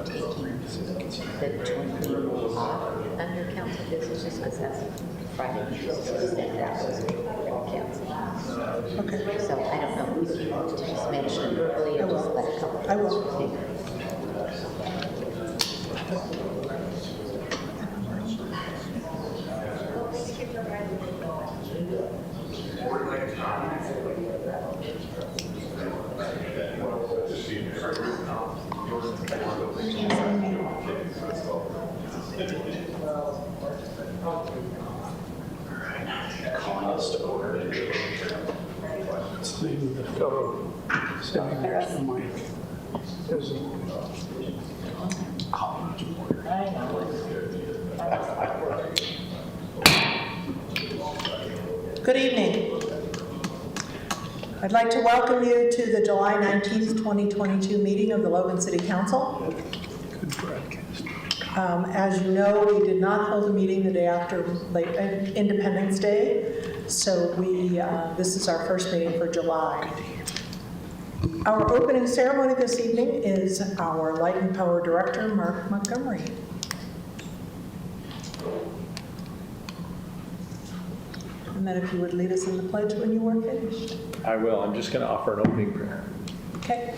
taking the 20th off under council business just because that's Friday. That was council. Okay. So I don't know if you want to just mention it verbally or just let it come. I will. Okay. Calling us to order. It's the name of the fellow sitting next to Mike. There's a Calling to order. Good evening. I'd like to welcome you to the July 19th, 2022 meeting of the Logan City Council. good broadcast. As you know, we did not hold a meeting the day after Independence Day, so this is our first meeting for July. Our opening ceremony this evening is our Light and Power Director, Mark Montgomery. And then if you would lead us in the pledge when you are finished. I will. I'm just going to offer an opening prayer. Okay.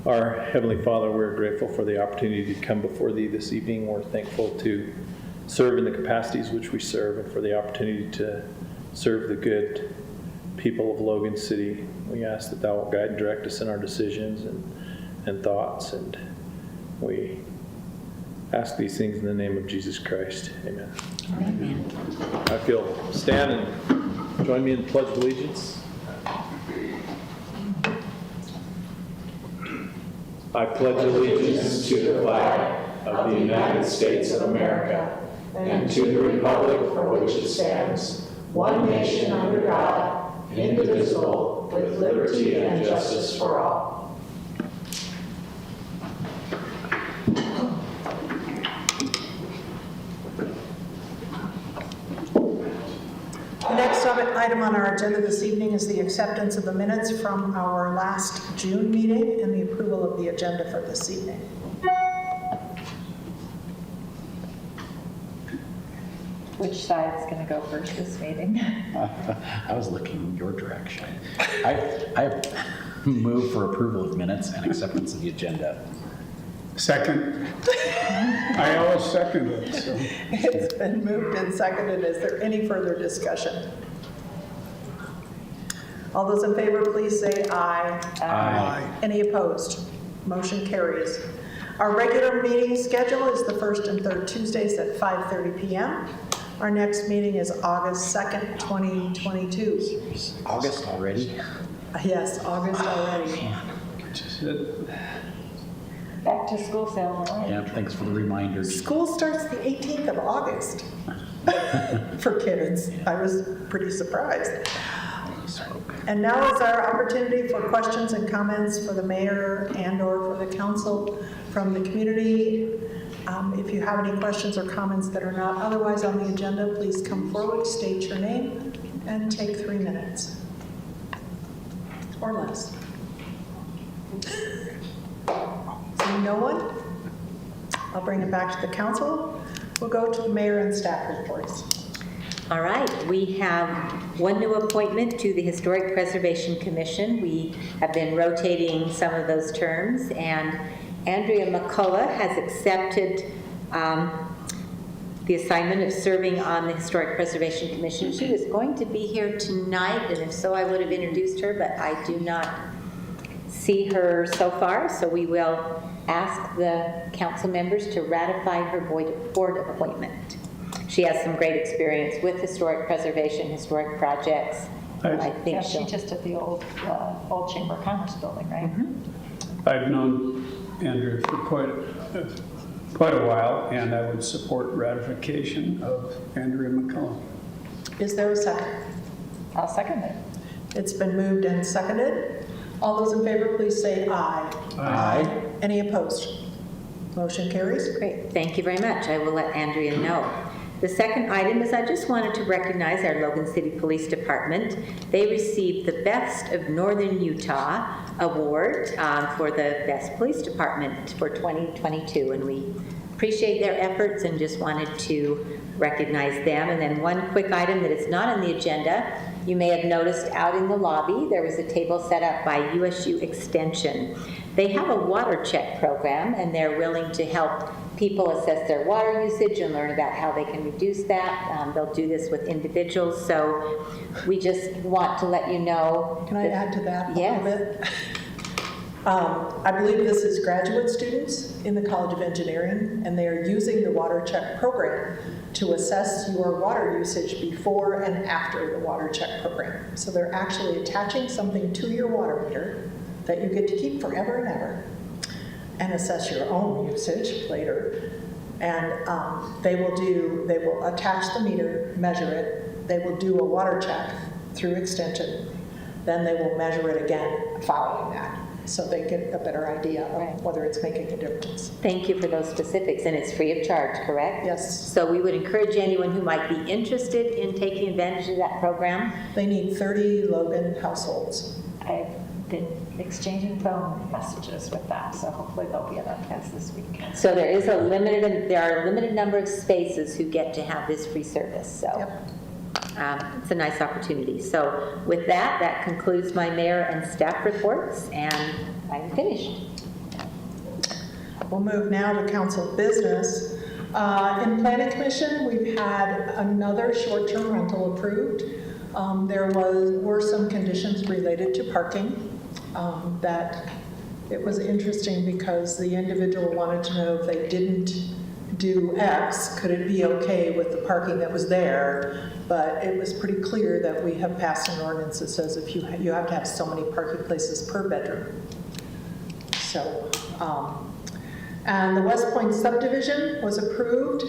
Our Heavenly Father, we're grateful for the opportunity to come before Thee this evening. We're thankful to serve in the capacities which we serve and for the opportunity to serve the good people of Logan City. We ask that Thou will guide and direct us in our decisions and thoughts, and we ask these things in the name of Jesus Christ. Amen. Amen. If you'll stand and join me in the Pledge of Allegiance. I pledge allegiance to the flag of the United States of America and to the republic for which it stands, one nation under God, indivisible, with liberty and justice for all. The next item on our agenda this evening is the acceptance of the minutes from our last June meeting and the approval of the agenda for this evening. Which side's going to go first this meeting? I was looking in your direction. I move for approval of minutes and acceptance of the agenda. Second. I always second it, so. It's been moved and seconded. Is there any further discussion? All those in favor, please say aye. Aye. Any opposed? Motion carries. Our regular meeting schedule is the first and third Tuesdays at 5:30 p.m. Our next meeting is August 2nd, 2022. August already? Yes, August already. Back to school sale. Yeah, thanks for the reminder. School starts the 18th of August for kids. I was pretty surprised. And now is our opportunity for questions and comments for the mayor and or for the council from the community. If you have any questions or comments that are not otherwise on the agenda, please come forward, state your name, and take 3 minutes or less. Seeing no one, I'll bring it back to the council. We'll go to the mayor and staff reports. All right, we have one new appointment to the Historic Preservation Commission. We have been rotating some of those terms, and Andrea McCullough has accepted the assignment of serving on the Historic Preservation Commission. She was going to be here tonight, and if so, I would have introduced her, but I do not see her so far, so we will ask the council members to ratify her board appointment. She has some great experience with historic preservation, historic projects. I think Yeah, she just at the old Chamber of Commerce building, right? Mm-hmm. I've known Andrew for quite a while, and I would support ratification of Andrea McCullough. Is there a second? I'll second it. It's been moved and seconded. All those in favor, please say aye. Aye. Any opposed? Motion carries. Great, thank you very much. I will let Andrea know. The second item is I just wanted to recognize our Logan City Police Department. They received the Best of Northern Utah Award for the Best Police Department for 2022, and we appreciate their efforts and just wanted to recognize them. And then one quick item that is not on the agenda, you may have noticed out in the lobby, there was a table set up by USU Extension. They have a water check program, and they're willing to help people assess their water usage and learn about how they can reduce that. They'll do this with individuals, so we just want to let you know. Can I add to that a Yes. little bit? I believe this is graduate students in the College of Engineering, and they are using the water check program to assess your water usage before and after the water check program. So they're actually attaching something to your water meter that you get to keep forever and ever and assess your own usage later. And they will attach the meter, measure it. They will do a water check through Extension. Then they will measure it again following that, so they get a better idea of whether it's making a difference. Thank you for those specifics, and it's free of charge, correct? Yes. So we would encourage anyone who might be interested in taking advantage of that program. They need 30 Logan households. I've been exchanging phone messages with them, so hopefully they'll be at our class this week. So there are a limited number of spaces who get to have this free service, so. Yep. It's a nice opportunity. So with that, that concludes my mayor and staff reports, and I'm finished. We'll move now to council business. In planning commission, we've had another short-term rental approved. There were some conditions related to parking that it was interesting because the individual wanted to know if they didn't do X, could it be okay with the parking that was there? But it was pretty clear that we have passed an ordinance that says if you have to have so many parking places per bedroom. So, and the West Point subdivision was approved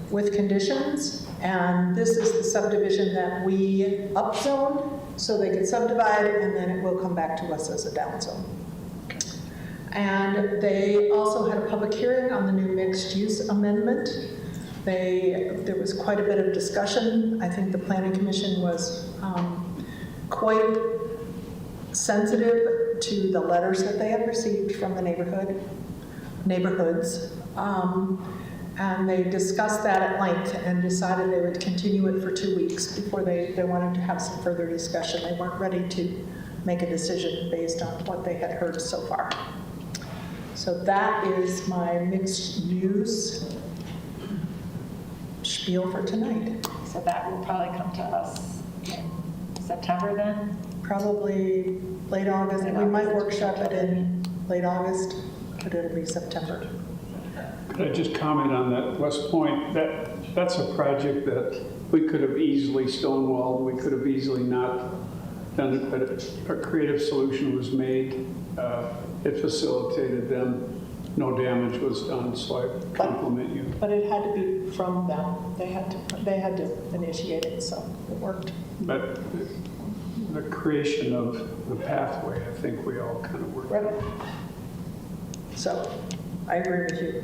with conditions, and this is the subdivision that we upzoned so they could subdivide, and then it will come back to us as a downzone. And they also had a public hearing on the new mixed-use amendment. There was quite a bit of discussion. I think the Planning Commission was quite sensitive to the letters that they had received from the neighborhoods. And they discussed that at length and decided they would continue it for 2 weeks before they wanted to have some further discussion. They weren't ready to make a decision based on what they had heard so far. So that is my mixed use spiel for tonight. So that will probably come to us in September then? Probably late August. Late We might August. workshop it in late August, but it'll be September. Could I just comment on that West Point? That's a project that we could have easily stonewalled. We could have easily not done it, but a creative solution was made. It facilitated them. No damage was done, so I compliment you. But it had to be from them. They had to initiate it, so it worked. But the creation of the pathway, I think we all kind of worked. Right. So, I agree with you.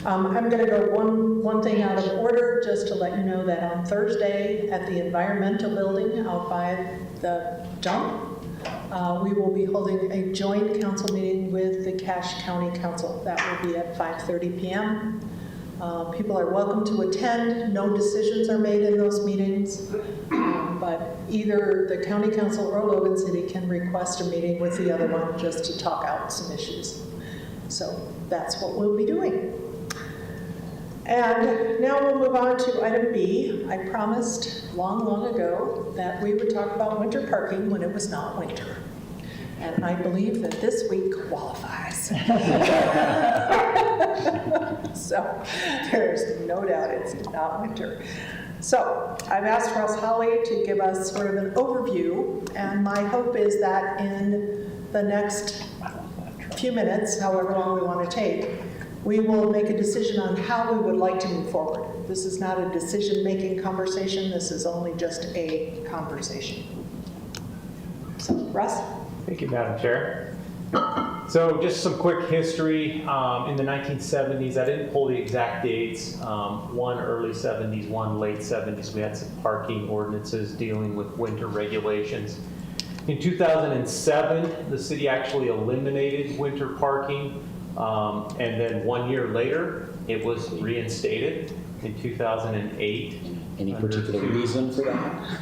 I'm going to go one thing out of order, just to let you know that on Thursday at the environmental building out by the dump, we will be holding a joint council meeting with the Cache County Council. That will be at 5:30 p.m. People are welcome to attend. No decisions are made in those meetings, but either the county council or Logan City can request a meeting with the other one just to talk out some issues. So that's what we'll be doing. And now we'll move on to item B. I promised long ago that we would talk about winter parking when it was not winter. And I believe that this week qualifies. So there's no doubt it's not winter. So I've asked Russ Holly to give us sort of an overview, and my hope is that in the next few minutes, however long we want to take, we will make a decision on how we would like to move forward. This is not a decision-making conversation. This is only just a conversation. So, Russ? Thank you, Madam Chair. So just some quick history. In the 1970s, I didn't pull the exact dates, one early 70s, one late 70s, we had some parking ordinances dealing with winter regulations. In 2007, the city actually eliminated winter parking, and then 1 year later, it was reinstated in 2008. Any under particular two- reason for that?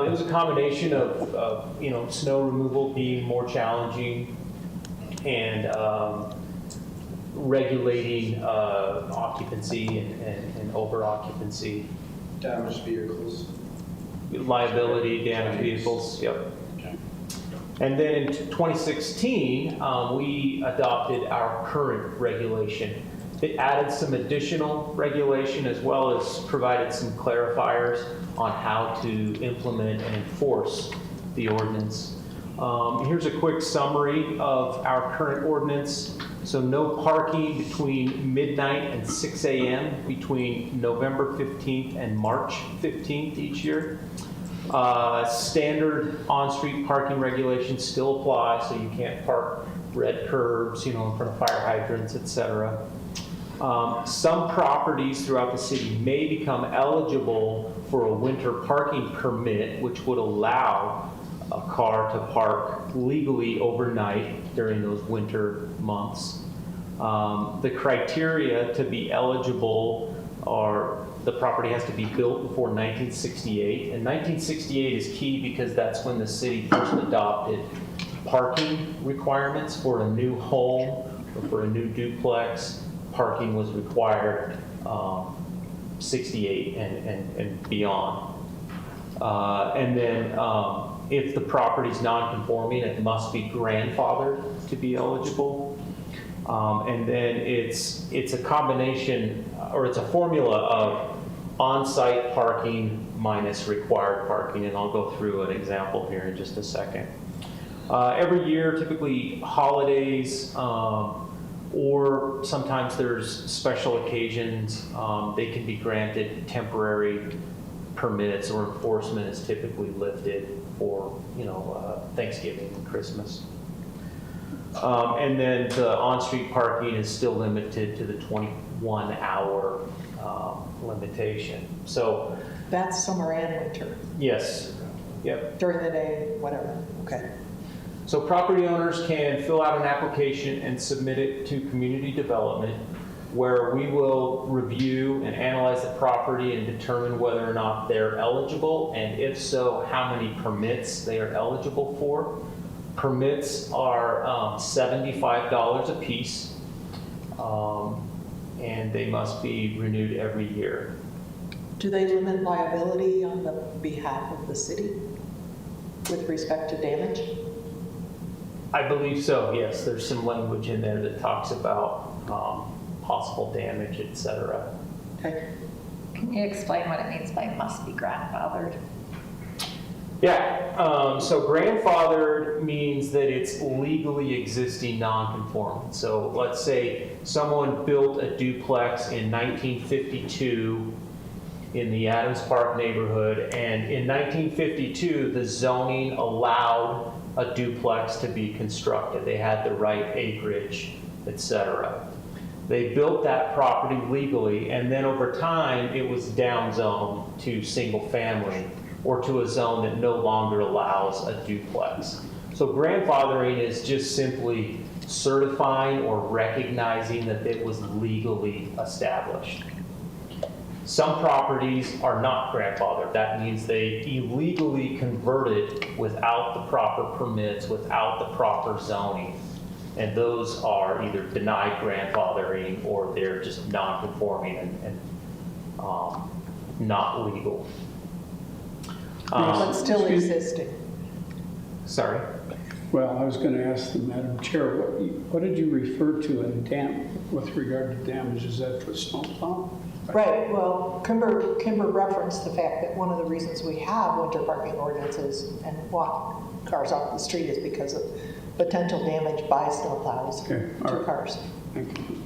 It was a combination of snow removal being more challenging and regulating occupancy and over occupancy, Damaged vehicles. liability, damaged vehicles, yep. Okay. And then in 2016, we adopted our current regulation. It added some additional regulation as well as provided some clarifiers on how to implement and enforce the ordinance. Here's a quick summary of our current ordinance. So no parking between midnight and 6 a.m. between November 15th and March 15th each year. Standard on-street parking regulations still apply, so you can't park red curbs, in front of fire hydrants, etc. Some properties throughout the city may become eligible for a winter parking permit, which would allow a car to park legally overnight during those winter months. The criteria to be eligible are the property has to be built before 1968. And 1968 is key because that's when the city first adopted parking requirements for a new home or for a new duplex. Parking was required 68 and beyond. And then if the property's non-conforming, it must be grandfathered to be eligible. And then it's a combination, or it's a formula of on-site parking minus required parking, and I'll go through an example here in just a second. Every year, typically holidays, or sometimes there's special occasions, they can be granted temporary permits, or enforcement is typically lifted for, Thanksgiving and Christmas. And then the on-street parking is still limited to the 21-hour limitation. So, That's summer and winter, yes, yep. during the day, whatever, okay. So property owners can fill out an application and submit it to community development, where we will review and analyze the property and determine whether or not they're eligible, and if so, how many permits they are eligible for. Permits are $75 a piece, and they must be renewed every year. Do they limit liability on the behalf of the city with respect to damage? I believe so, yes. There's some language in there that talks about possible damage, et cetera. Okay. Can you explain what it means by must be grandfathered? Yeah, so grandfathered means that it's legally existing non-conforming. So let's say someone built a duplex in 1952 in the Adams Park neighborhood, and in 1952, the zoning allowed a duplex to be constructed. They had the right acreage, etc. They built that property legally, and then over time, it was downzoned to single family or to a zone that no longer allows a duplex. So grandfathering is just simply certifying or recognizing that it was legally established. Some properties are not grandfathered. That means they illegally converted without the proper permits, without the proper zoning. And those are either denied grandfathering or they're just non-conforming and not legal. But still excuse- existing. Sorry? Well, I was going to ask the Madam Chair, what did you refer to in with regard to damage? Is that for snowplow? Right, well, Kimber referenced the fact that one of the reasons we have winter parking ordinances and walk cars off the street is because of potential damage by snowplows Okay, all to right. cars. Thank you.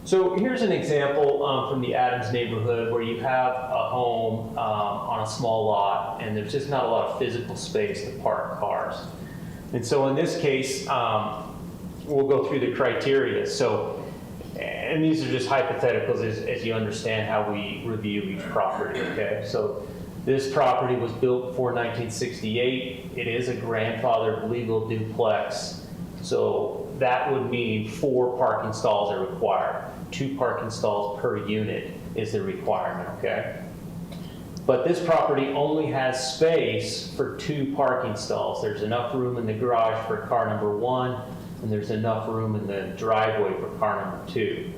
So here's an example from the Adams neighborhood where you have a home on a small lot and there's just not a lot of physical space to park cars. And so in this case, we'll go through the criteria. So, and these are just hypotheticals as you understand how we review each property, okay? So this property was built before 1968. It is a grandfathered legal duplex. So that would mean 4 parking stalls are required. 2 parking stalls per unit is the requirement, okay? But this property only has space for 2 parking stalls. There's enough room in the garage for car number 1, and there's enough room in the driveway for car number 2.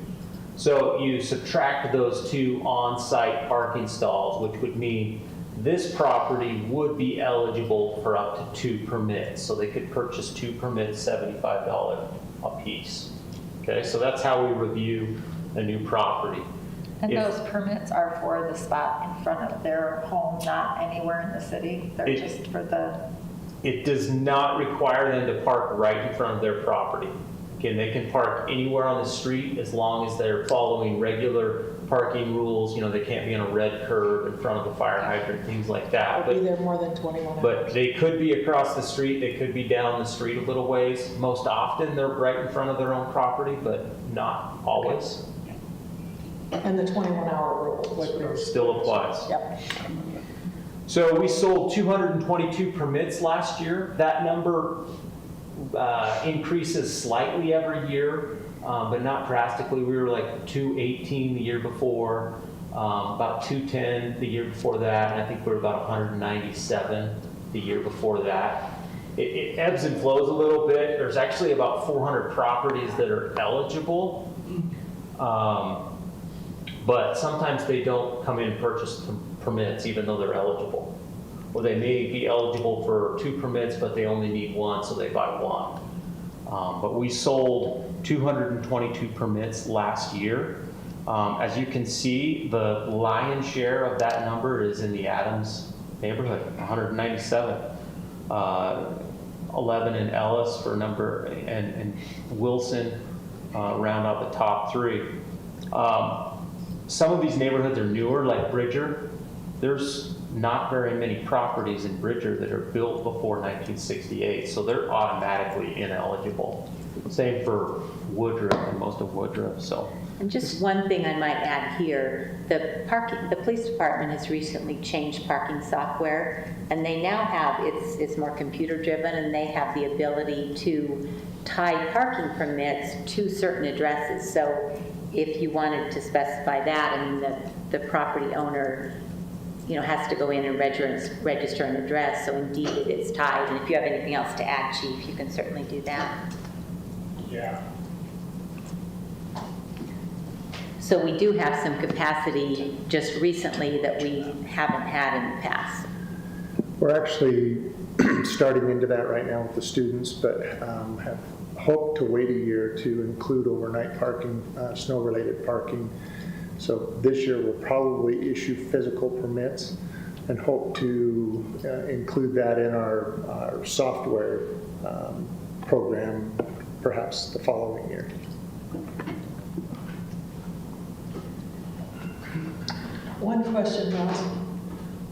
So you subtract those 2 on-site parking stalls, which would mean this property would be eligible for up to 2 permits. So they could purchase 2 permits, $75 a piece. Okay, so that's how we review a new property. And If- those permits are for the spot in front of their home, not anywhere in the city? They're It- just for the, It does not require them to park right in front of their property. Okay, they can park anywhere on the street as long as they're following regular parking rules. You know, they can't be on a red curb in front of a fire hydrant, things like that. Or be there more than 21 hours. But they could be across the street, they could be down the street a little ways. Most often, they're right in front of their own property, but not always. And the 21-hour rule would Still applies. Yep. So we sold 222 permits last year. That number increases slightly every year, but not drastically. We were like 218 the year before, about 210 the year before that, and I think we were about 197 the year before that. It ebbs and flows a little bit. There's actually about 400 properties that are eligible, but sometimes they don't come in and purchase permits even though they're eligible. Or they may be eligible for 2 permits, but they only need 1, so they buy 1. But we sold 222 permits last year. As you can see, the lion's share of that number is in the Adams neighborhood, 197. 11 in Ellis for number, and Wilson round out the top 3. Some of these neighborhoods are newer, like Bridger. There's not very many properties in Bridger that are built before 1968, so they're automatically ineligible. Same for Woodruff and most of Woodruff, so. And just one thing I might add here, the police department has recently changed parking software, and they now have, it's more computer driven, and they have the ability to tie parking permits to certain addresses. So if you wanted to specify that, I mean, the property owner, you know, has to go in and register an address, so indeed it is tied. And if you have anything else to add, Chief, you can certainly do that. Yeah. So we do have some capacity just recently that we haven't had in the past. We're actually starting into that right now with the students, but have hoped to wait a year to include overnight parking, snow-related parking. So this year we'll probably issue physical permits and hope to include that in our software program perhaps the following year. One question, Ross.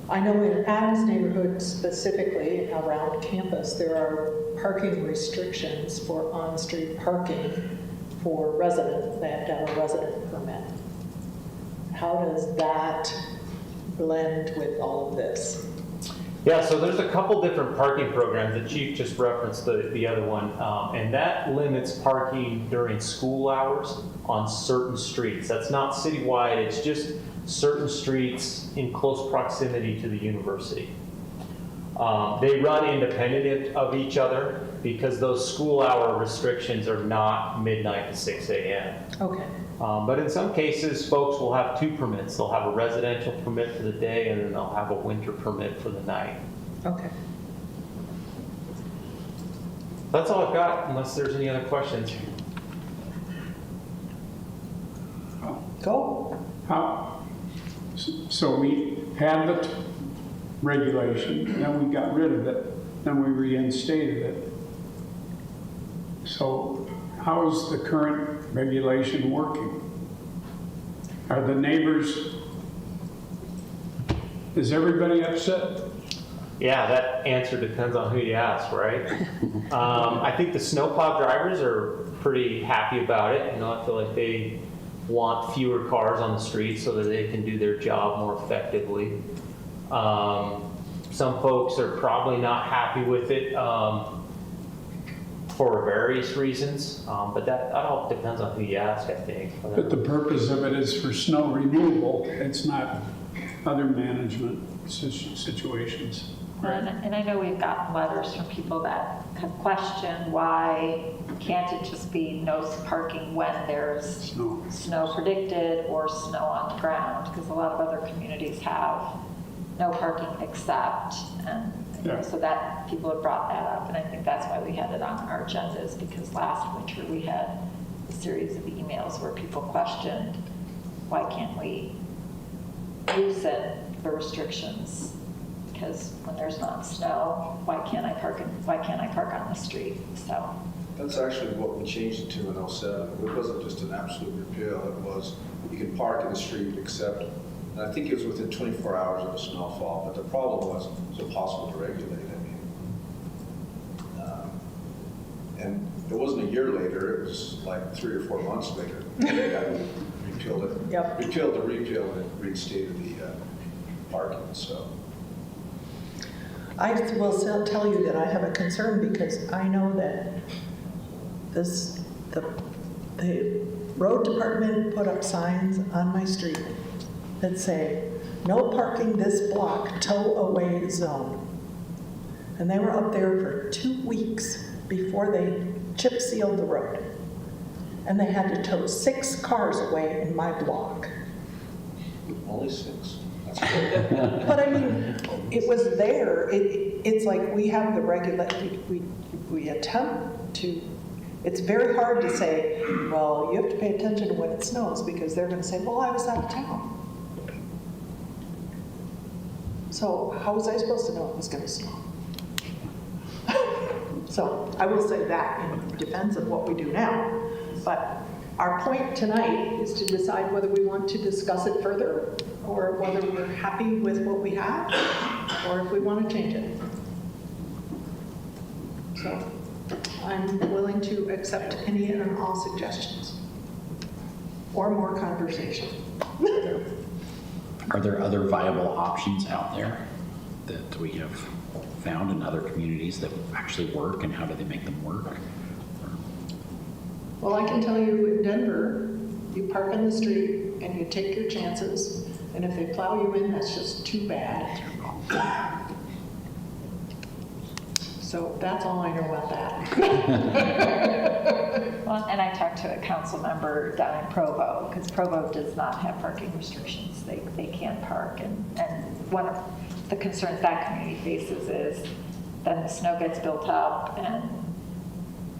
I know in Adams neighborhood specifically around campus, there are parking restrictions for on-street parking for residents. They have to have a resident permit. How does that blend with all of this? Yeah, so there's a couple different parking programs. The chief just referenced the other one, and that limits parking during school hours on certain streets. That's not citywide, it's just certain streets in close proximity to the university. They run independent of each other because those school hour restrictions are not midnight to 6 a.m. Okay. But in some cases, folks will have 2 permits. They'll have a residential permit for the day, and then they'll have a winter permit for the night. Okay. That's all I've got, unless there's any other questions. Go. So we had the regulation, then we got rid of it, then we reinstated it. So how is the current regulation working? Are the neighbors, is everybody upset? Yeah, that answer depends on who you ask, right? I think the snowplow drivers are pretty happy about it. You know, I feel like they want fewer cars on the street so that they can do their job more effectively. Some folks are probably not happy with it for various reasons, but that all depends on who you ask, I think. But the purpose of it is for snow removal. It's not other management situations. And I know we've gotten letters from people that have questioned why can't it just be no parking when there's Snow. snow predicted or snow on the ground? Because a lot of other communities have no parking except, and you know, Yeah. so that people have brought that up, and I think that's why we had it on our agendas, because last winter we had a series of emails where people questioned, why can't we loosen the restrictions? Because when there's not snow, why can't I park on the street? So, That's actually what we changed it to in '07. It wasn't just an absolute repeal, it was you can park in the street except, and I think it was within 24 hours of a snowfall, but the problem was it was impossible to regulate. And it wasn't a year later, it was like 3 or 4 months later. We repealed it. Yep. Repealed the repeal and reinstated the parking, so. I will still tell you that I have a concern because I know that the road department put up signs on my street that say, no parking this block, tow away zone. And they were up there for 2 weeks before they chip sealed the road. And they had to tow 6 cars away in my block. Only 6. That's good. But I mean, it was there. It's like we have the we attempt to, it's very hard to say, well, you have to pay attention to when it snows because they're going to say, well, I was out of town. So how was I supposed to know it was going to snow? So I will say that in defense of what we do now. But our point tonight is to decide whether we want to discuss it further or whether we're happy with what we have or if we want to change it. So I'm willing to accept any and all suggestions or more conversation. Are there other viable options out there that we have found in other communities that actually work, and how do they make them work? Well, I can tell you in Denver, you park in the street and you take your chances, and if they plow you in, that's just too bad. So that's all I know about that. well, and I talked to a council member down in Provo, because Provo does not have parking restrictions. They can't park, and one of the concerns that community faces is then the snow gets built up and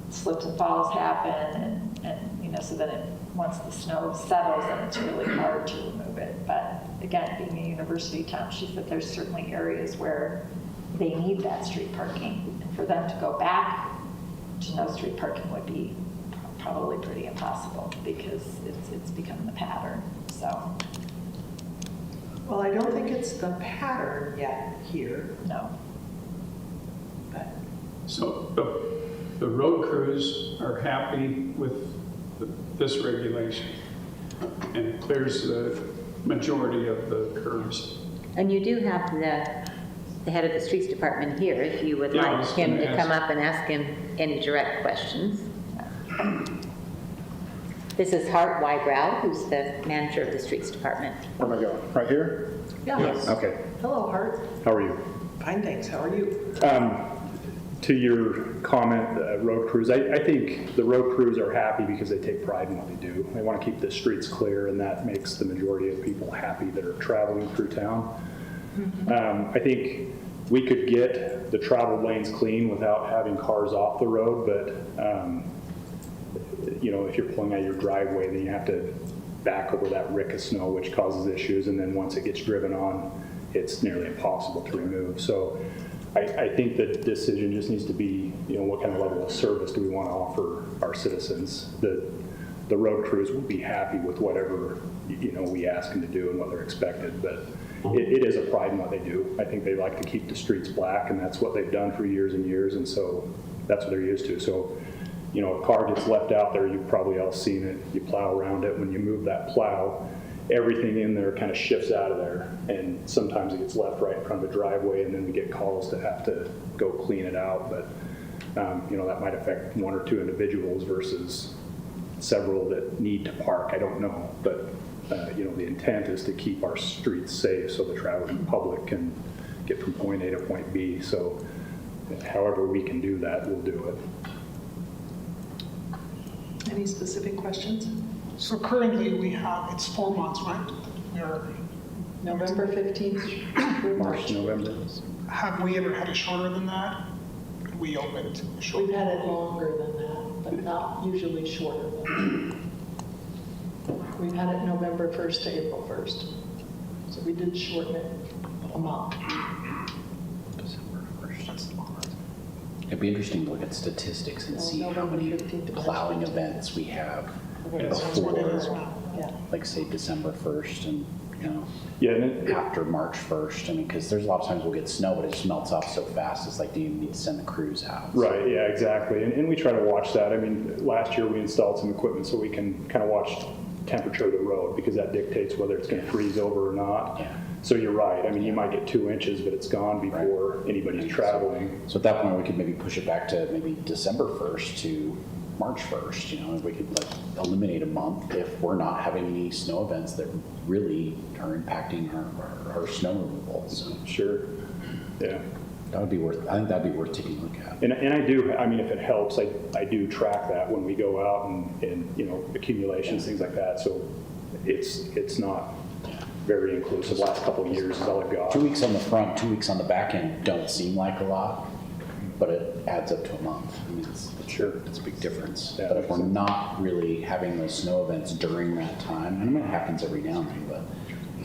slips and falls happen, and you know, so then once the snow settles, then it's really hard to remove it. But again, being a university town, she said there's certainly areas where they need that street parking, and for them to go back to no street parking would be probably pretty impossible because it's become the pattern. So, Well, I don't think it's the pattern yet here, no. but So the road crews are happy with this regulation, and it clears the majority of the curbs. And you do have the head of the streets department here, if you would Yeah, I like was him gonna to come ask. up and ask him any direct questions. This is Hart Wybrow, who's the manager of the streets department. Where am I going? Right here? yes. Okay. Hello, Hart. How are you? Fine, thanks. How are you? To your comment, road crews, I think the road crews are happy because they take pride in what they do. They want to keep the streets clear, and that makes the majority of people happy that are traveling through town. I think we could get the travel lanes clean without having cars off the road, but you know, if you're pulling out your driveway, then you have to back over that rick of snow, which causes issues, and then once it gets driven on, it's nearly impossible to remove. So I think the decision just needs to be, you know, what kind of level of service do we want to offer our citizens? The road crews will be happy with whatever, you know, we ask them to do and what they're expected, but it is a pride in what they do. I think they like to keep the streets black, and that's what they've done for years and years, and so that's what they're used to. So, you know, a car gets left out there, you've probably all seen it, you plow around it. When you move that plow, everything in there kind of shifts out of there, and sometimes it gets left right in front of a driveway, and then we get calls to have to go clean it out. But you know, that might affect one or two individuals versus several that need to park. I don't know, but you know, the intent is to keep our streets safe so the traveling public can get from point A to point B. So however we can do that, we'll do it. Any specific questions? So currently we have, it's 4 months, right? We're, November 15th through March. November. have we ever had it shorter than that? We opened short. We've had it longer than that, but not usually shorter than that. We've had it November 1st to April 1st. So we did shorten it a month. It'd be interesting to look at statistics and see how many plowing events we have That's what it is before, now. Yeah. like say December 1st and, you know, Yeah, and it, after March 1st. I mean, because there's a lot of times we'll get snow, but it just melts off so fast. It's like, do you even need to send the crews out? right, yeah, exactly. And we try to watch that. I mean, last year we installed some equipment so we can kind of watch temperature of the road, because that dictates whether it's going to freeze over or not. Yeah. So you're right. I mean, you might get 2 inches, but it's gone before anybody's traveling. So at that point, we could maybe push it back to maybe December 1st to March 1st, you know, we could like eliminate a month if we're not having any snow events that really are impacting our snow removal. So Sure, yeah. that would be worth, I think that'd be worth taking a look at. And I do, I mean, if it helps, I do track that when we go out and you know, accumulations, things like that. So it's not very inclusive. Last couple of years is all I've got. 2 weeks on the front, 2 weeks on the back end don't seem like a lot, but it adds up to a month. I mean, Sure. it's a big difference. Yeah, But if we're not really having those snow events during that time, and I mean, it happens every now and then, but,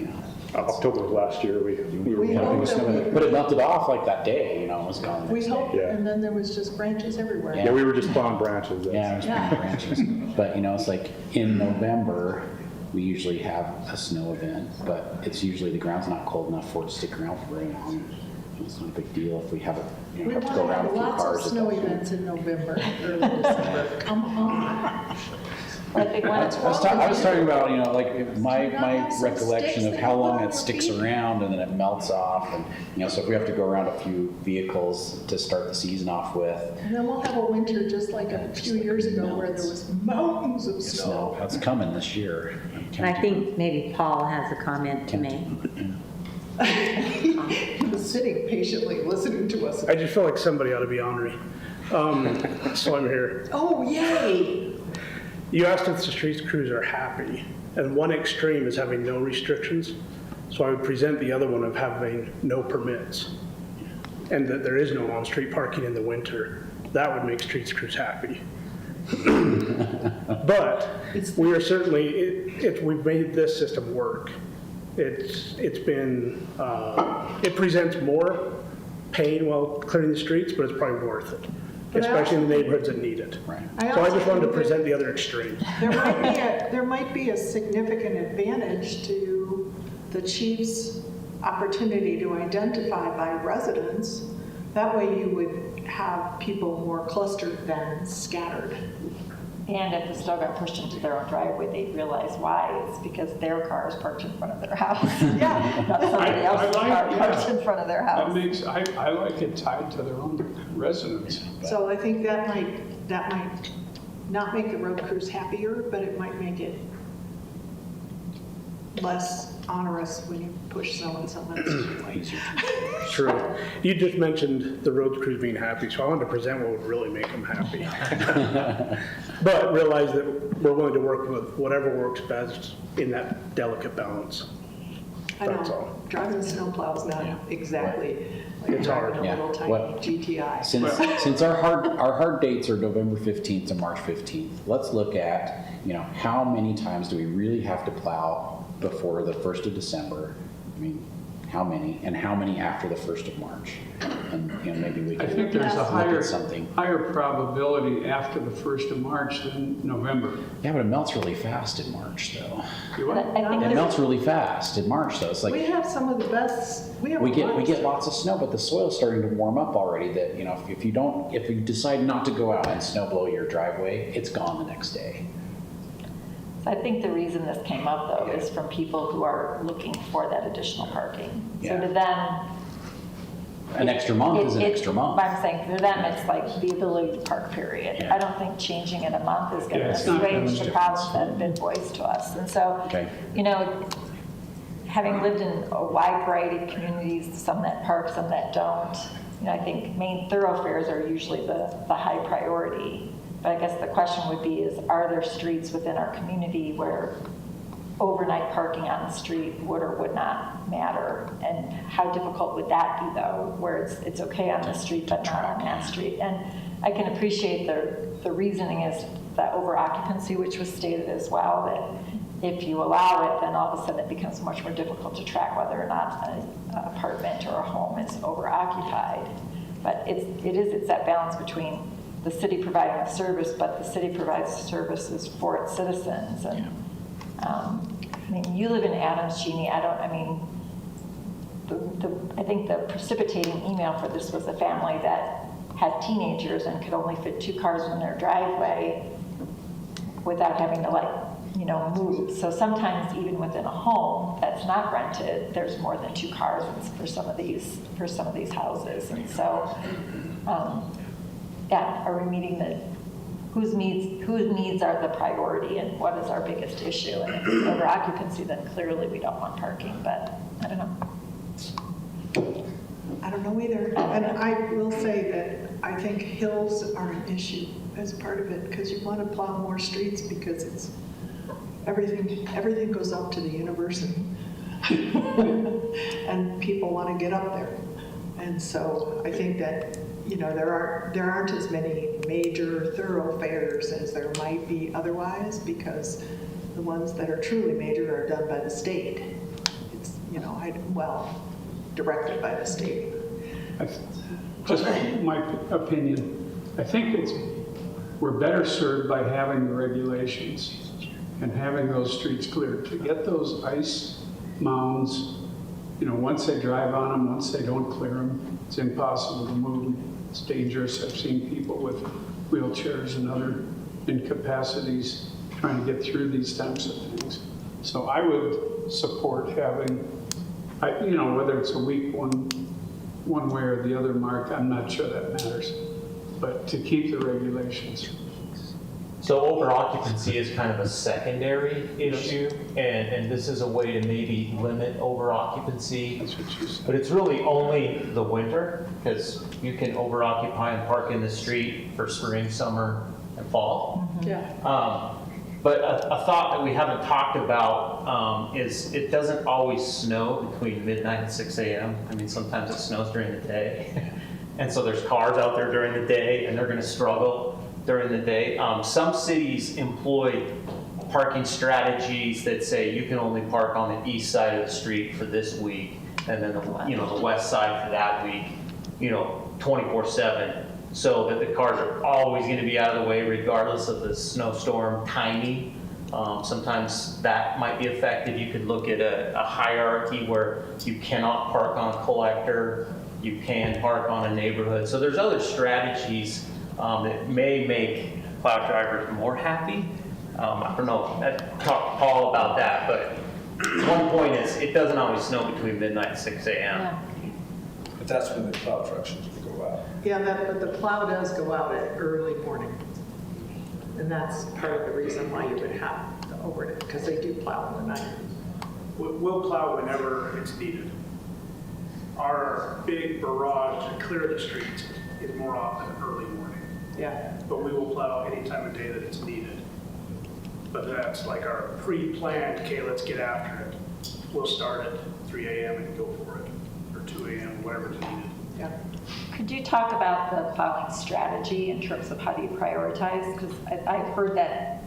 you know. October of last year, we were We having hope a that snow we- event. But it melted off like that day, you know, it was gone the We next hope, day. Yeah. and then there was just branches everywhere. Yeah, we were just plowing branches. Yeah, it was pretty branches. But, you know, it's like in November, we usually have a snow event, but it's usually the ground's not cold enough for it to stick around for very long. It's not a big deal if we have We have to want go to around a have few lots cars. of at snow that point. events in November, early December. Come on. Like they want to I was talking about, you know, like my Do you not have some recollection sticks of that how you long put on it your sticks feet? around and then it melts off. And, you know, so if we have to go around a few vehicles to start the season off with, And then we'll have a winter just like a few years ago where there was mountains of snow, snow. that's coming this year. And I think maybe Paul has a comment to make. He was sitting patiently listening to us. I just feel like somebody ought to be ornery. So I'm here. Oh, yay. You asked if the street crews are happy, and one extreme is having no restrictions. So I would present the other one of having no permits, and that there is no on-street parking in the winter. That would make street crews happy. But we are certainly, we've made this system work. It's been, it presents more pain while clearing the streets, but it's probably worth it, But I especially in the also neighborhoods that need it. Right. So I just wanted to present the other extreme. There might be a significant advantage to the chief's opportunity to identify by residents. That way you would have people more clustered than scattered. And if the snow got pushed into their own driveway, they'd realize why. It's because their car is parked in front of their house. Yeah. Not somebody else's car parked yeah. in front of their That house. makes, I like it tied to their own residents. So I think that might not make the road crews happier, but it might make it less onerous when you push snow in someone's driveway. True. You just mentioned the road crews being happy, so I wanted to present what would really make them happy. But realize that we're willing to work with whatever works best in that delicate balance. I That's know, all. driving a snowplow is not exactly like It's driving hard. a Yeah. little tiny What- GTI. Since our hard dates are November 15th to March 15th, let's look at, you know, how many times do we really have to plow before the 1st of December? I mean, how many, and how many after the 1st of March? And, you know, maybe we I can think there's a look higher, at something. higher probability after the 1st of March than November. Yeah, but it melts really fast in March, though. You But what? I think It there's- melts really fast in March, though. It's We like, have some of the best, we have we get lots. lots of snow, but the soil's starting to warm up already, that, you know, if you decide not to go out and snow blow your driveway, it's gone the next day. I think the reason this came up, though, is from people who are looking for that additional parking. So Yeah. to them. An extra month is an extra month. But I'm saying for them, it's like the ability to park, period. Yeah. I don't think changing it a month is going Yeah, to it's not gonna assuage the make a problems that have been voiced to us. And so, Okay. you know, having lived in a wide variety of communities, some that park, some that don't, you know, I think main thoroughfares are usually the high priority. But I guess the question would be is, are there streets within our community where overnight parking on the street would or would not matter? And how difficult would that be, though, where it's okay on the street but not on that street? And I can appreciate the reasoning is that over occupancy, which was stated as well, that if you allow it, then all of a sudden it becomes much more difficult to track whether or not an apartment or a home is over occupied. But it's that balance between the city providing the service, but the city provides services for its citizens. And I mean, you live in Adams, Jeannie. I think the precipitating email for this was a family that had teenagers and could only fit 2 cars in their driveway without having to move. So sometimes even within a home that's not rented, there's more than 2 cars for some of these houses. And so, are we meeting whose needs are the priority and what is our biggest issue? And if it's over occupancy, then clearly we don't want parking, but I don't know. I don't know either. And I will say that I think hills are an issue as part of it, because you want to plow more streets because it's, everything goes up to the university. And people want to get up there. And so I think that, there aren't as many major thoroughfares as there might be otherwise, because the ones that are truly major are done by the state. It's, directed by the state. Just my opinion, I think we're better served by having the regulations and having those streets cleared. To get those ice mounds, once they drive on them, once they don't clear them, it's impossible to move. It's dangerous. I've seen people with wheelchairs and other incapacities trying to get through these types of things. So I would support having, whether it's a week one way or the other, Mark, I'm not sure that matters, but to keep the regulations. So over occupancy is kind of a secondary issue, and this is a way to maybe limit over occupancy. That's what you said. But it's really only the winter, because you can over occupy and park in the street for spring, summer, and fall. Yeah. But a thought that we haven't talked about is it doesn't always snow between midnight and 6 a.m. I mean, sometimes it snows during the day. And so there's cars out there during the day, and they're going to struggle during the day. Some cities employ parking strategies that say you can only park on the east side of the street for this week, and then the west side for that week, 24/7. So that the cars are always going to be out of the way regardless of the snowstorm timing. Sometimes that might be effective. You could look at a hierarchy where you cannot park on a collector, you can park on a neighborhood. So there's other strategies that may make plow drivers more happy. I don't know, talk to Paul about that, but one point is it doesn't always snow between midnight and 6 a.m. Yeah. But that's when the plow trucks usually go out. Yeah, but the plow does go out at early morning. And that's part of the reason why you would have the overnight, because they do plow in the night. We'll plow whenever it's needed. Our big barrage to clear the streets is more often early morning, Yeah. but we will plow any time of day that it's needed. But that's like our pre-planned, okay, let's get after it. We'll start at 3 a.m. and go for it, or 2 a.m., whatever's needed. Yeah. Could you talk about the plowing strategy in terms of how do you prioritize? Because I've heard that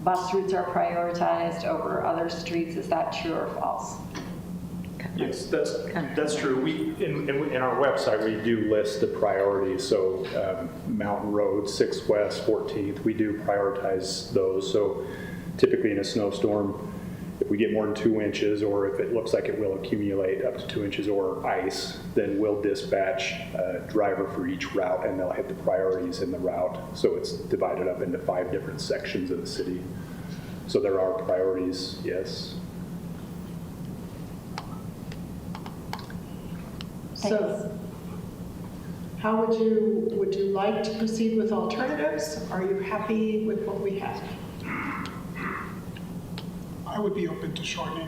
bus routes are prioritized over other streets. Is that true or false? Yes, that's true. In our website, we do list the priorities. So Mountain Road, 6th West, 14th, we do prioritize those. So typically in a snowstorm, if we get more than 2 inches, or if it looks like it will accumulate up to 2 inches or ice, then we'll dispatch a driver for each route, and they'll hit the priorities in the route. So it's divided up into 5 different sections of the city. So there are priorities, yes. So, how would you like to proceed with alternatives? Are you happy with what we have? I would be open to shortening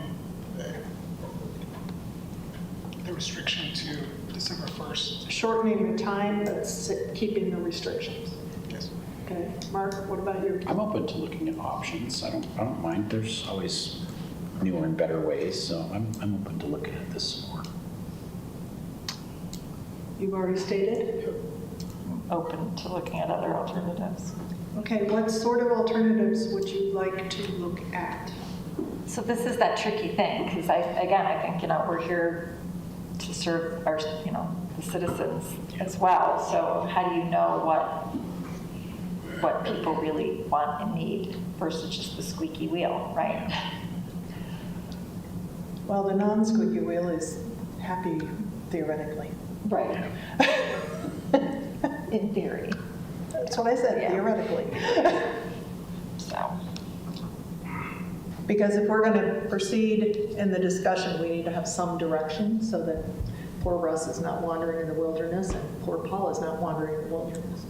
the restriction to December 1st. Shortening the time, but keeping the restrictions. Yes. Okay, Mark, what about you? I'm open to looking at options. I don't mind. There's always newer and better ways, so I'm open to looking at this some more. You've already stated? Open to looking at other alternatives. Okay, what sort of alternatives would you like to look at? So this is that tricky thing, because I think, we're here to serve our, the citizens as well. So how do you know what people really want and need versus just the squeaky wheel, right? Well, the non-squeaky wheel is happy theoretically. Right. In theory. That's what I said, Yeah. theoretically. So, Because if we're going to proceed in the discussion, we need to have some direction so that poor Russ is not wandering in the wilderness and poor Paul is not wandering in the wilderness.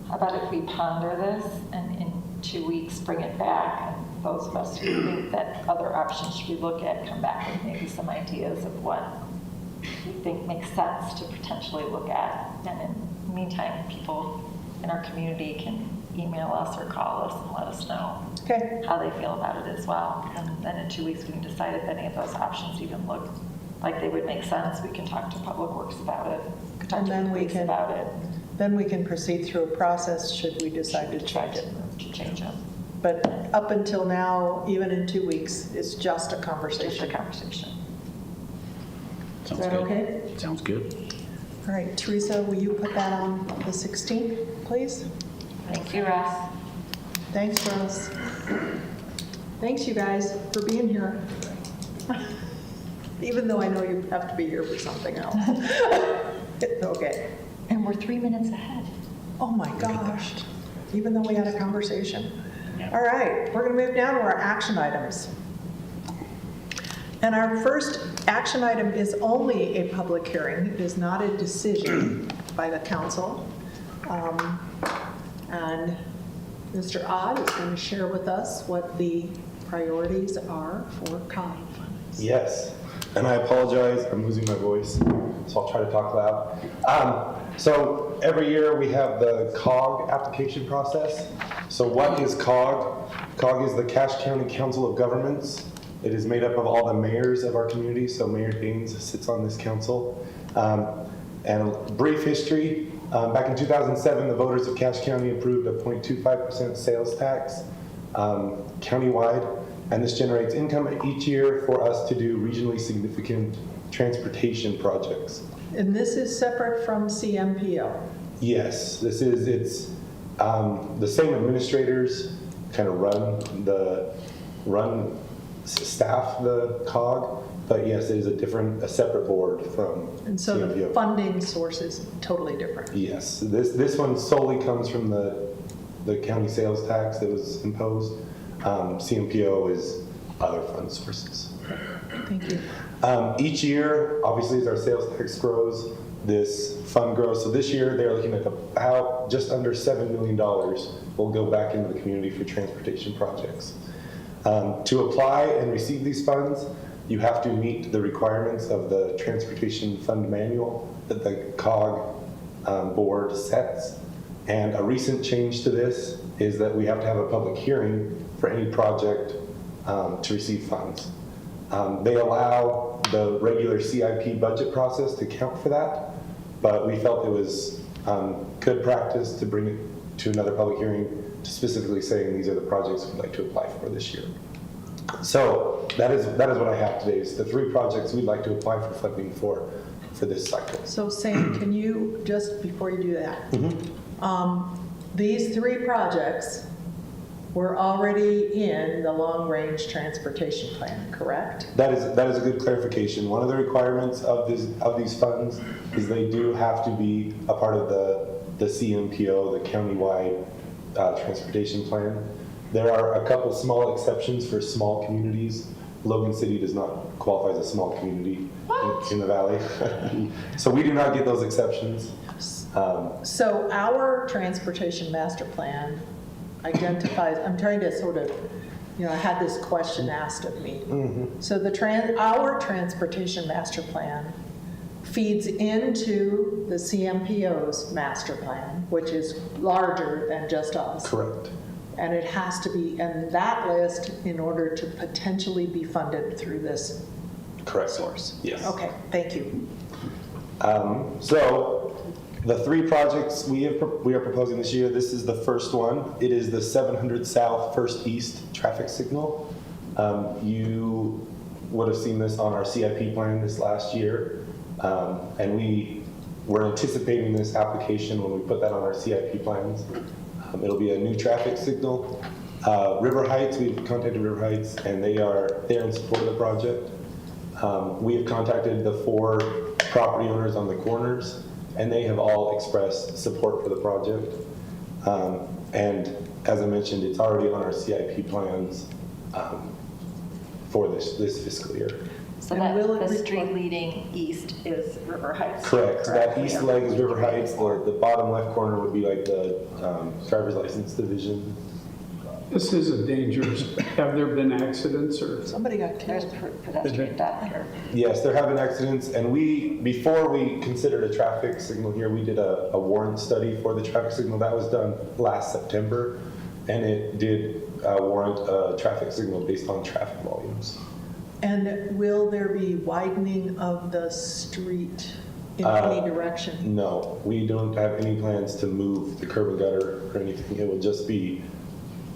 how about if we ponder this and in 2 weeks bring it back, and those of us who think that other options should we look at come back with maybe some ideas of what we think makes sense to potentially look at. And in the meantime, people in our community can email us or call us and let us know Okay, how they feel about it as well. And then in 2 weeks, we can decide if any of those options even look like they would make sense. We can talk to Public Works about it. We can talk And to then the we police can- about it. then we can proceed through a process should we decide to Try change it. to change it. But up until now, even in 2 weeks, it's just a Just a conversation. conversation. Sounds that good. okay? Sounds good. All right, Teresa, will you put that on the 16th, please? Thank you, Russ. Thanks, Russ. Thanks, you guys, for being here. Even though I know you have to be here for something else. Okay. And we're 3 minutes ahead. Oh my gosh, even though we had a conversation. All right, we're going to move down to our action items. And our first action item is only a public hearing. It is not a decision by the council. And Mr. Odd is going to share with us what the priorities are for COG funds. Yes, and I apologize, I'm losing my voice, so I'll try to talk loud. So every year we have the COG application process. So what is COG? COG is the Cache County Council of Governments. It is made up of all the mayors of our community, so Mayor Gaines sits on this council. And a brief history, back in 2007, the voters of Cache County approved a 0.25% sales tax countywide, and this generates income each year for us to do regionally significant transportation projects. And this is separate from CMPO. Yes, it's the same administrators kind of staff the COG, but yes, it is a separate board from And so the CMPO. funding source is totally different. Yes, this one solely comes from the county sales tax that was imposed. CMPO is other fund sources. Thank you. Each year, obviously, as our sales tax grows, this fund grows. So this year, they're looking at about just under $7 million will go back into the community for transportation projects. To apply and receive these funds, you have to meet the requirements of the Transportation Fund Manual that the COG board sets. And a recent change to this is that we have to have a public hearing for any project to receive funds. They allow the regular CIP budget process to count for that, but we felt it was good practice to bring it to another public hearing, specifically saying these are the projects we'd like to apply for this year. So that is what I have today, is the 3 projects we'd like to apply for funding for this cycle. So Sam, can you, just before you do that, these 3 projects were already in the long-range transportation plan, correct? That is a good clarification. One of the requirements of these funds is they do have to be a part of the CMPO, the countywide transportation plan. There are a couple small exceptions for small communities. Logan City does not qualify as a small community in the valley. So we do not get those exceptions. So our transportation master plan identifies, I'm trying to sort of, I had this question asked of me. So our transportation master plan feeds into the CMPO's master plan, which is larger than just us. Correct. And it has to be in that list in order to potentially be funded through this Correct. source. Yes. Okay, thank you. So the 3 projects we are proposing this year, this is the first one. It is the 700 South First East traffic signal. You would have seen this on our CIP plan this last year. And we were anticipating this application when we put that on our CIP plans. It'll be a new traffic signal. River Heights, we've contacted River Heights, and they're in support of the project. We have contacted the 4 property owners on the corners, and they have all expressed support for the project. And as I mentioned, it's already on our CIP plans for this fiscal year. So And that, will it the require- street leading east is River Heights? Correct. That east leg is River Heights. The bottom left corner would be like the driver's license division. This is a dangerous, have there been accidents or? Somebody got There's killed. pedestrian death here. Yes, there have been accidents, and before we considered a traffic signal here, we did a warrant study for the traffic signal. That was done last September, and it did warrant a traffic signal based on traffic volumes. And will there be widening of the street in any direction? No, we don't have any plans to move the curb and gutter or anything. It will just be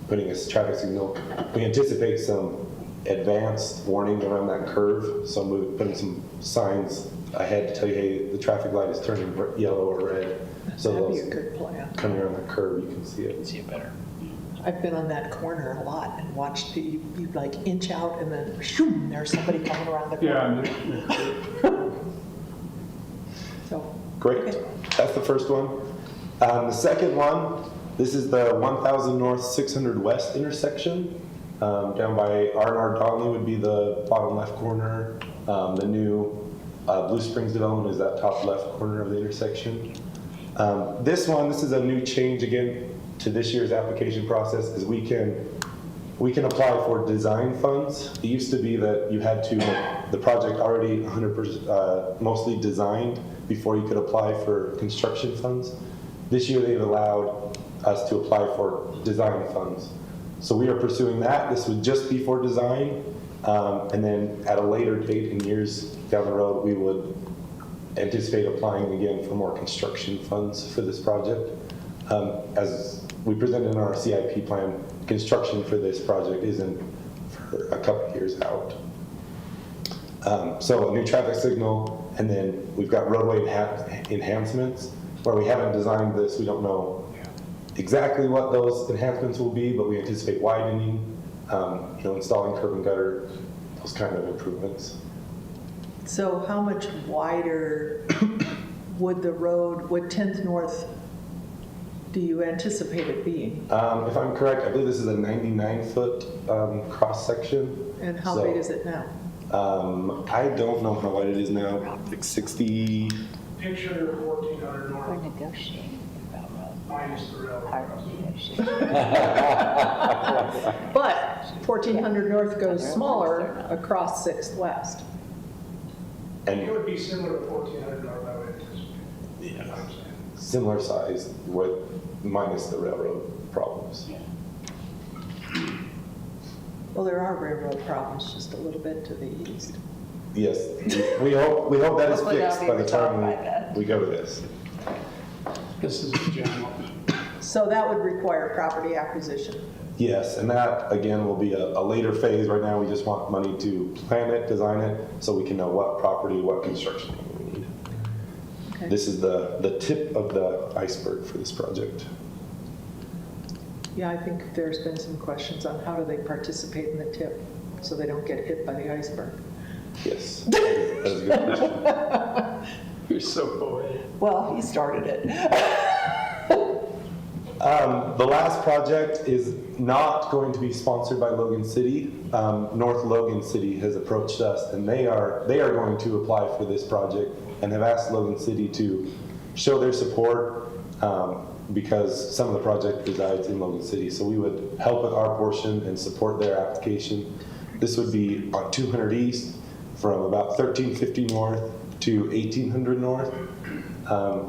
putting a traffic signal. We anticipate some advanced warning around that curve, so we're putting some signs ahead to tell you, hey, the traffic light is turning yellow or red. So That'd be a those good plan. coming around the curve, you can see it. See it better. I've been on that corner a lot and watched you like inch out and then shoom, there's somebody coming around the corner. Yeah, So, Great. Okay. That's the first one. The second one, this is the 1000 North 600 West intersection. Down by R&R Donley would be the bottom left corner. The new Blue Springs development is that top left corner of the intersection. This is a new change again to this year's application process, is we can apply for design funds. It used to be that you had to make the project already 100% mostly designed before you could apply for construction funds. This year they've allowed us to apply for design funds. So we are pursuing that. This would just be for design, and then at a later date in years down the road, we would anticipate applying again for more construction funds for this project. As we presented in our CIP plan, construction for this project isn't for a couple years out. So a new traffic signal, and then we've got roadway enhancements. Where we haven't designed this, we don't know exactly what those enhancements will be, but we anticipate widening, installing curb and gutter, those kind of improvements. so how much wider would 10th North, do you anticipate it being? If I'm correct, I believe this is a 99-foot cross-section. And how So, big is it now? I don't know how wide it is now, like 60. Picture 1400 We're north negotiating about road. minus the railroad Hard crossing. negotiation. But 1400 North goes smaller across 6th West. It And would be similar to 1400 north, I would anticipate. yeah, similar size with minus the railroad problems. Well, there are railroad problems just a little bit to the east. Yes, we hope that is Hopefully that'll fixed be by the resolved by time then. we go to this. this is general. So that would require property acquisition. Yes, and that, again, will be a later phase. Right now, we just want money to plan it, design it, so we can know what property, what construction we need. Okay. This is the tip of the iceberg for this project. Yeah, I think there's been some questions on how do they participate in the tip so they don't get hit by the iceberg. Yes, that is a good question. You're so poetic. Well, he started it. The last project is not going to be sponsored by Logan City. North Logan City has approached us, and they are going to apply for this project and have asked Logan City to show their support because some of the project resides in Logan City. So we would help with our portion and support their application. This would be on 200 East from about 1350 North to 1800 North.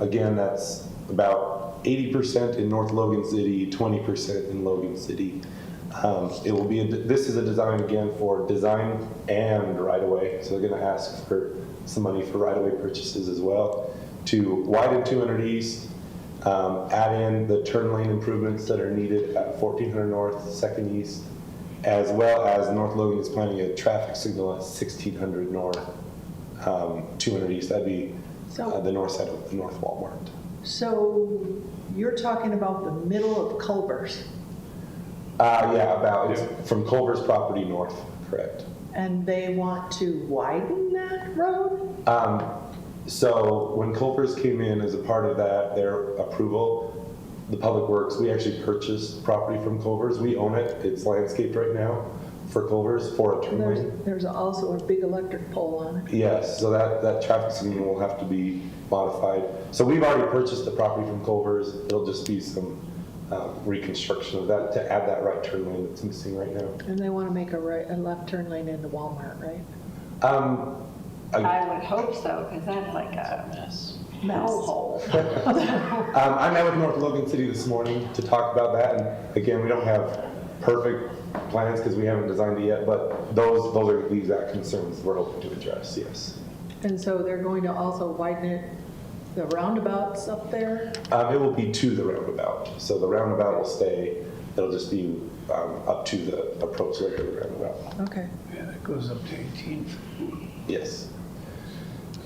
Again, that's about 80% in North Logan City, 20% in Logan City. It will be, this is a design again for design and right-of-way. So they're gonna ask for some money for right-of-way purchases as well to widen 200 East, add in the turn lane improvements that are needed at 1400 North, 2nd East, as well as North Logan is planning a traffic signal at 1600 North, 200 East. That'd be the north side of the North Walmart. So you're talking about the middle of Culver's, Yeah, about, it's from Culver's property north, correct. and they want to widen that road? So when Culver's came in as a part of that, their approval, the Public Works, we actually purchased property from Culver's. We own it. It's landscaped right now for Culver's for a turn lane. There's also a big electric pole on it. Yes, so that traffic signal will have to be modified. So we've already purchased the property from Culver's. It'll just be some reconstruction of that to add that right turn lane that's missing right now. And they want to make a left turn lane into Walmart, right? I would hope so, because that's like a Mess. hellhole. I met with North Logan City this morning to talk about that, and again, we don't have perfect plans because we haven't designed it yet, but those are the exact concerns we're hoping to address, yes. And so they're going to also widen it, the roundabouts up there? It will be to the roundabout, so the roundabout will stay, it'll just be up to the approach layer of the roundabout. Okay. Yeah, that goes up to 18th. Yes.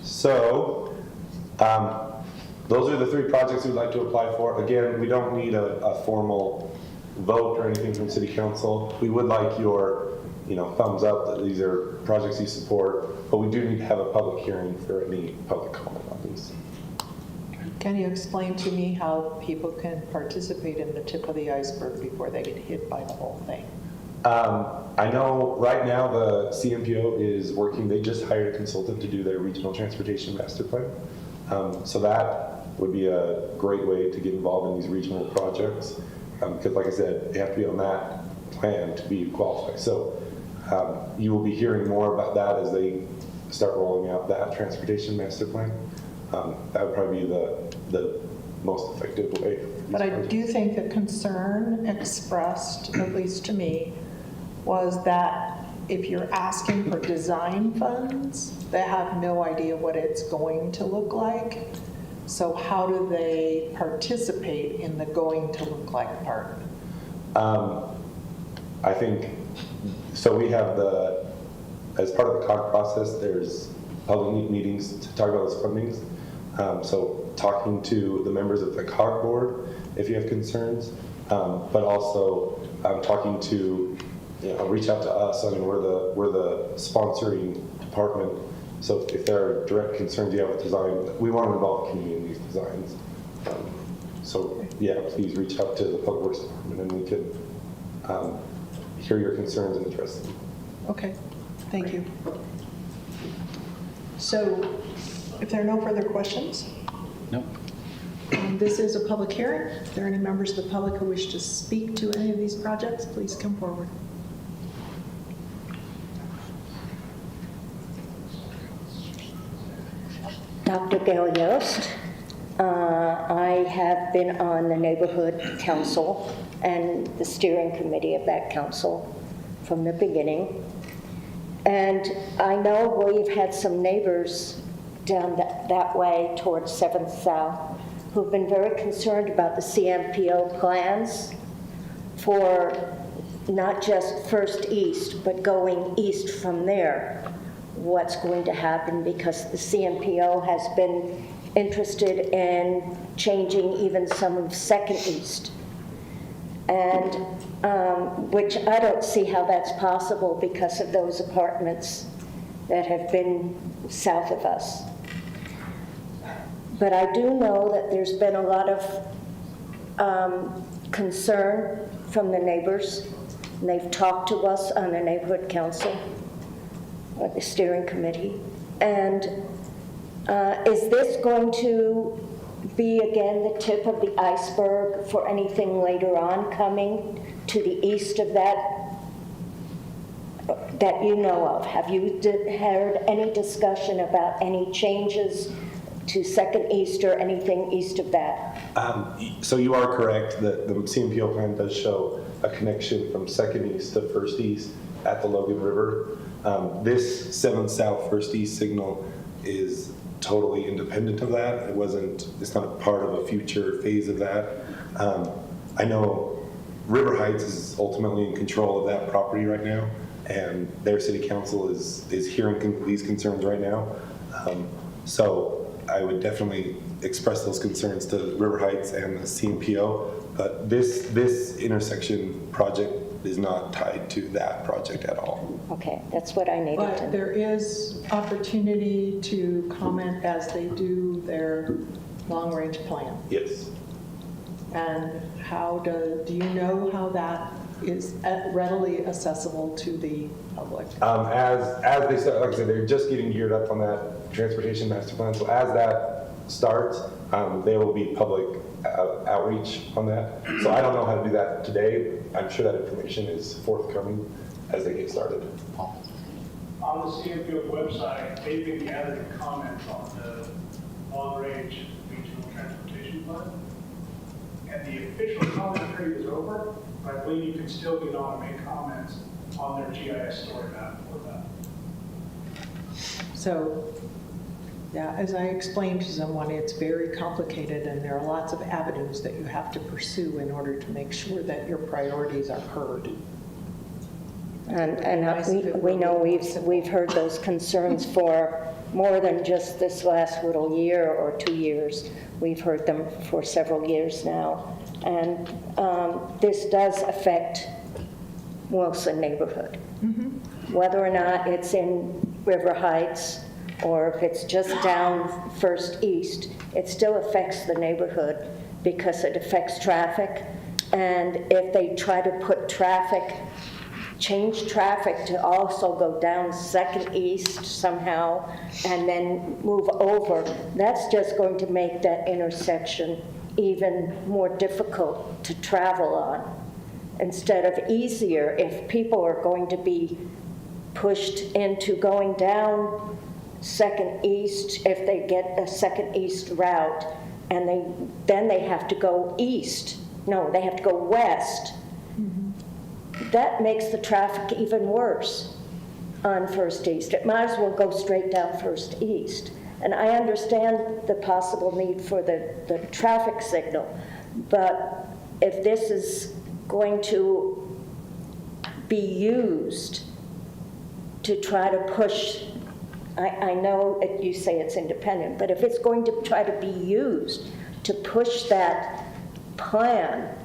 So, those are the 3 projects we'd like to apply for. Again, we don't need a formal vote or anything from City Council. We would like your, thumbs up that these are projects you support, but we do need to have a public hearing for any public comment on these. Can you explain to me how people can participate in the tip of the iceberg before they get hit by the whole thing? I know right now the CMPO is working, they just hired a consultant to do their regional transportation master plan. So that would be a great way to get involved in these regional projects. Because like I said, you have to be on that plan to be qualified. So you will be hearing more about that as they start rolling out that transportation master plan. That would probably be the most effective way. for these But I projects. do think the concern expressed, at least to me, was that if you're asking for design funds, they have no idea what it's going to look like. So how do they participate in the going to look like part? I think, so we have as part of the COG process, there's public meetings to talk about those fundings. So talking to the members of the COG board if you have concerns, but also talking to, reach out to us. I mean, we're the sponsoring department. So if there are direct concerns you have with design, we want to involve the community in these designs. So yeah, please reach out to the Public Works Department and we can hear your concerns and address them. Okay, thank you. So if there are no further questions, Nope. this is a public hearing. If there are any members of the public who wish to speak to any of these projects, please come forward. Dr. Gail Yost. I have been on the neighborhood council and the steering committee of that council from the beginning. And I know we've had some neighbors down that way towards 7th South who've been very concerned about the CMPO plans for not just first east, but going east from there, what's going to happen, because the CMPO has been interested in changing even some of second east. And, which I don't see how that's possible because of those apartments that have been south of us. But I do know that there's been a lot of concern from the neighbors, and they've talked to us on the neighborhood council, or the steering committee. And is this going to be, again, the tip of the iceberg for anything later on coming to the east of that you know of? Have you heard any discussion about any changes to second east or anything east of that? So you are correct that the CMPO plan does show a connection from second east to first east at the Logan River. This 7 south first east signal is totally independent of that. It's not a part of a future phase of that. I know River Heights is ultimately in control of that property right now, and their city council is hearing these concerns right now. So I would definitely express those concerns to River Heights and the CMPO, but this intersection project is not tied to that project at all. Okay, that's what I needed to But know. there is opportunity to comment as they do their long-range plan. Yes. And do you know how that is readily accessible to the public? As they start, like I said, they're just getting geared up on that transportation master plan. So as that starts, there will be public outreach on that. So I don't know how to do that today. I'm sure that information is forthcoming as they get started. On the CMPO website, they've been gathering comments on the long-range regional transportation plan. And the official comment period is over, but I believe you can still get on and make comments on their GIS story map for that. So, yeah, as I explained to someone, it's very complicated and there are lots of avenues that you have to pursue in order to make sure that your priorities are heard. And we know we've heard those concerns for more than just this last little year or 2 years. We've heard them for several years now. And this does affect Wilson neighborhood. Whether or not it's in River Heights or if it's just down First East, it still affects the neighborhood because it affects traffic. And if they try to put change traffic to also go down Second East somehow and then move over, that's just going to make that intersection even more difficult to travel on. Instead of easier, if people are going to be pushed into going down Second East, if they get a Second East route, and then they have to go east. No, they have to go west. That makes the traffic even worse on First East. It might as well go straight down First East. And I understand the possible need for the traffic signal, but if this is going to be used to try to push, I know you say it's independent, but if it's going to try to be used to push that plan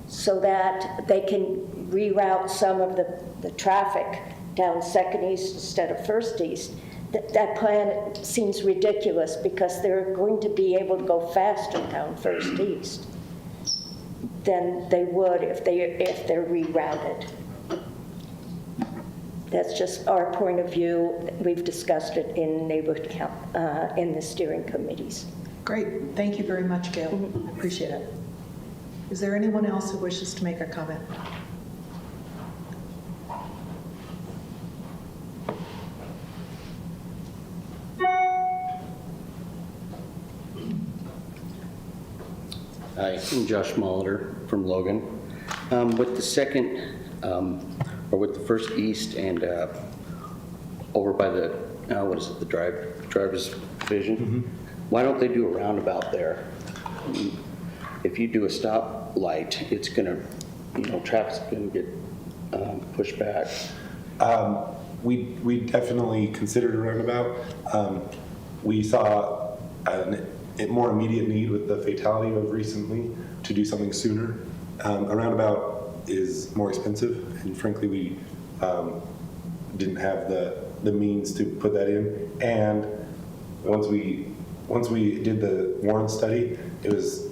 so that they can reroute some of the traffic down Second East instead of First East, that plan seems ridiculous because they're going to be able to go faster down First East than they would if they're rerouted. That's just our point of view. We've discussed it in neighborhood in the steering committees. Great, thank you very much, Gail. I appreciate it. Is there anyone else who wishes to make a comment? Hi, I'm Josh Molitor from Logan. With the second, or with the First East and over by the, what is it, the driver's division? Why don't they do a roundabout there? If you do a stoplight, it's gonna, traffic's gonna get pushback? We definitely considered a roundabout. We saw a more immediate need with the fatality of recently to do something sooner. A roundabout is more expensive, and frankly, we didn't have the means to put that in. And once we did the Warren study, it was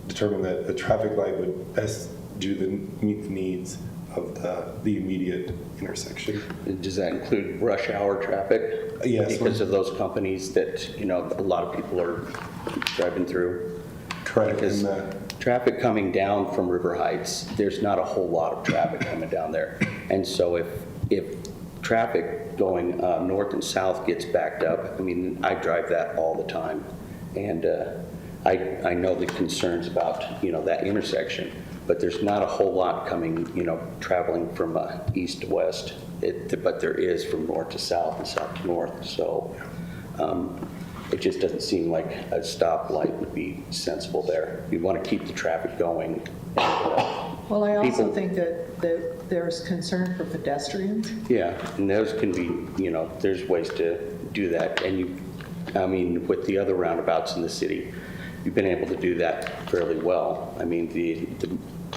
determined that a traffic light would best meet the needs of the immediate intersection. Does that include rush hour traffic? Yes. Because of those companies that, you know, a lot of people are driving through? Correct. Because traffic coming down from River Heights, there's not a whole lot of traffic coming down there. And so if traffic going north and south gets backed up, I mean, I drive that all the time. And I know the concerns about, you know, that intersection, but there's not a whole lot coming, you know, traveling from east to west. But there is from north to south and south to north. So it just doesn't seem like a stoplight would be sensible there. We want to keep the traffic going. Well, I also People- think that there's concern for pedestrians. Yeah, and those can be, you know, there's ways to do that. And I mean, with the other roundabouts in the city, you've been able to do that fairly well. I mean, the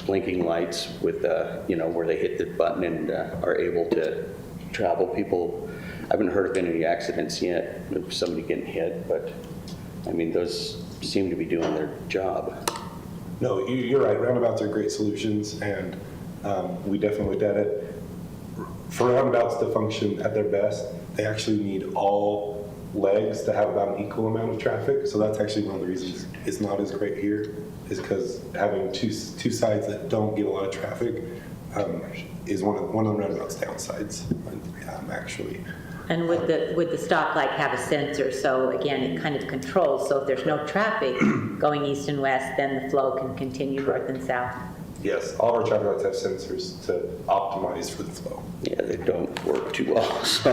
blinking lights with, you know, where they hit the button and are able to travel. People, I haven't heard of any accidents yet of somebody getting hit, but I mean, those seem to be doing their job. No, you're right. Roundabouts are great solutions, and we definitely looked at it. For roundabouts to function at their best, they actually need all legs to have about an equal amount of traffic. So that's actually one of the reasons it's not as great here, is because having two sides that don't get a lot of traffic is one of the roundabouts' downsides, actually. And would the stoplight have a sensor? So again, it kind of controls. So if there's no traffic going east and west, then the flow can continue north and south. Yes, all of our traffic lights have sensors to optimize for the flow. Yeah, they don't work too well. So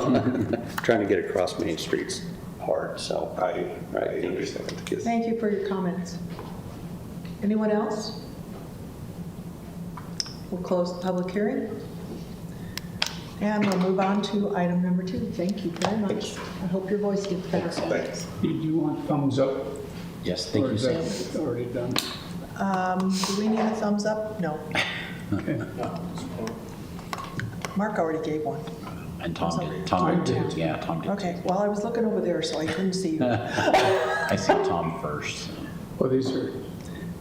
trying to get across Main Street's hard, so. I understand that. Yes. Thank you for your comments. Anyone else? We'll close the public hearing. And we'll move on to item number 2. Thank you very much. I hope your voice gets better. Thanks. Do you want thumbs up? Yes, thank Or you, is Sam. that already done? Do we need a thumbs up? No. Okay. Mark already gave one. And Tom did. Tom did too. Yeah, Tom did. Okay, well, I was looking over there, so I couldn't see you. I see Tom first. So. Well, these are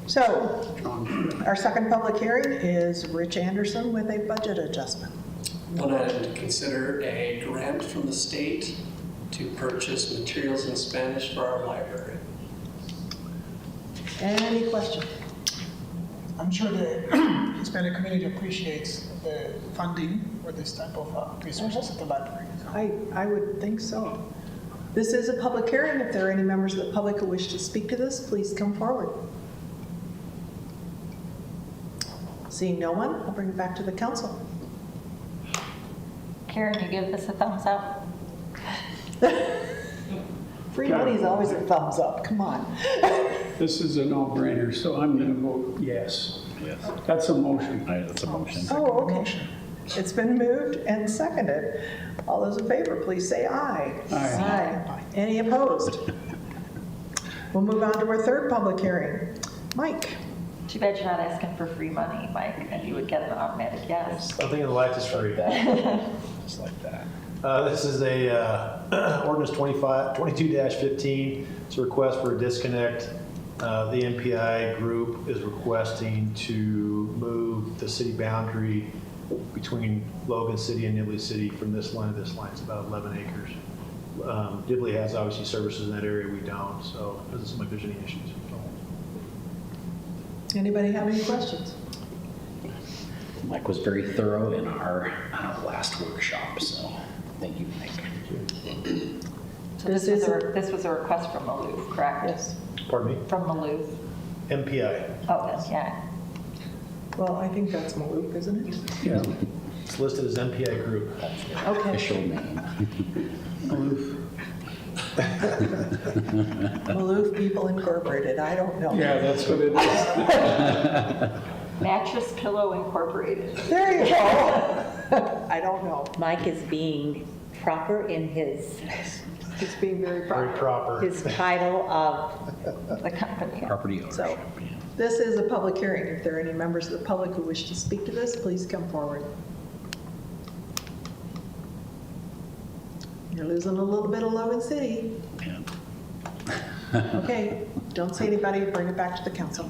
So, strong. our second public hearing is Rich Anderson with a budget adjustment. One item to consider a grant from the state to purchase materials in Spanish for our library. Any questions? I'm sure the Hispanic community appreciates the funding for this type of resources at the library. I would think so. This is a public hearing. If there are any members of the public who wish to speak to this, please come forward. Seeing no one, I'll bring it back to the council. Karen, you give this a thumbs up? Free money is always a thumbs up, come on. This is a no-brainer, so I'm going to vote yes. Yes. That's a motion. All right, that's a motion. Oh, okay. It's been moved and seconded. All those in favor, please say aye. Aye. Any opposed? We'll move on to our third public hearing. Mike? Too bad you're not asking for free money, Mike, and you would get an automatic yes. Something in the life is free. Just like that. This is a ordinance 22-15. It's a request for a disconnect. The MPI group is requesting to move the city boundary between Logan City and Nibley City from this line to this line. It's about 11 acres. Dibley has obviously services in that area, we don't, so it doesn't seem like there's any issues. Anybody have any questions? Mike was very thorough in our last workshop, so thank you, Mike. So this was a request from Maloof, correct? Yes. Pardon me? From Maloof. MPI. Oh, yes, yeah. Well, I think that's Maloof, isn't it? Yeah. It's listed as MPI group. Okay. Official name. Aloof. Maloof People Incorporated, I don't know. Yeah, that's what it is. Mattress Pillow Incorporated. There you go. I don't know. Mike is being proper in his He's being very proper. his title of The company. Property ownership. So, this is a public hearing. If there are any members of the public who wish to speak to this, please come forward. You're losing a little bit of Logan City. Okay, don't say anybody, bring it back to the council.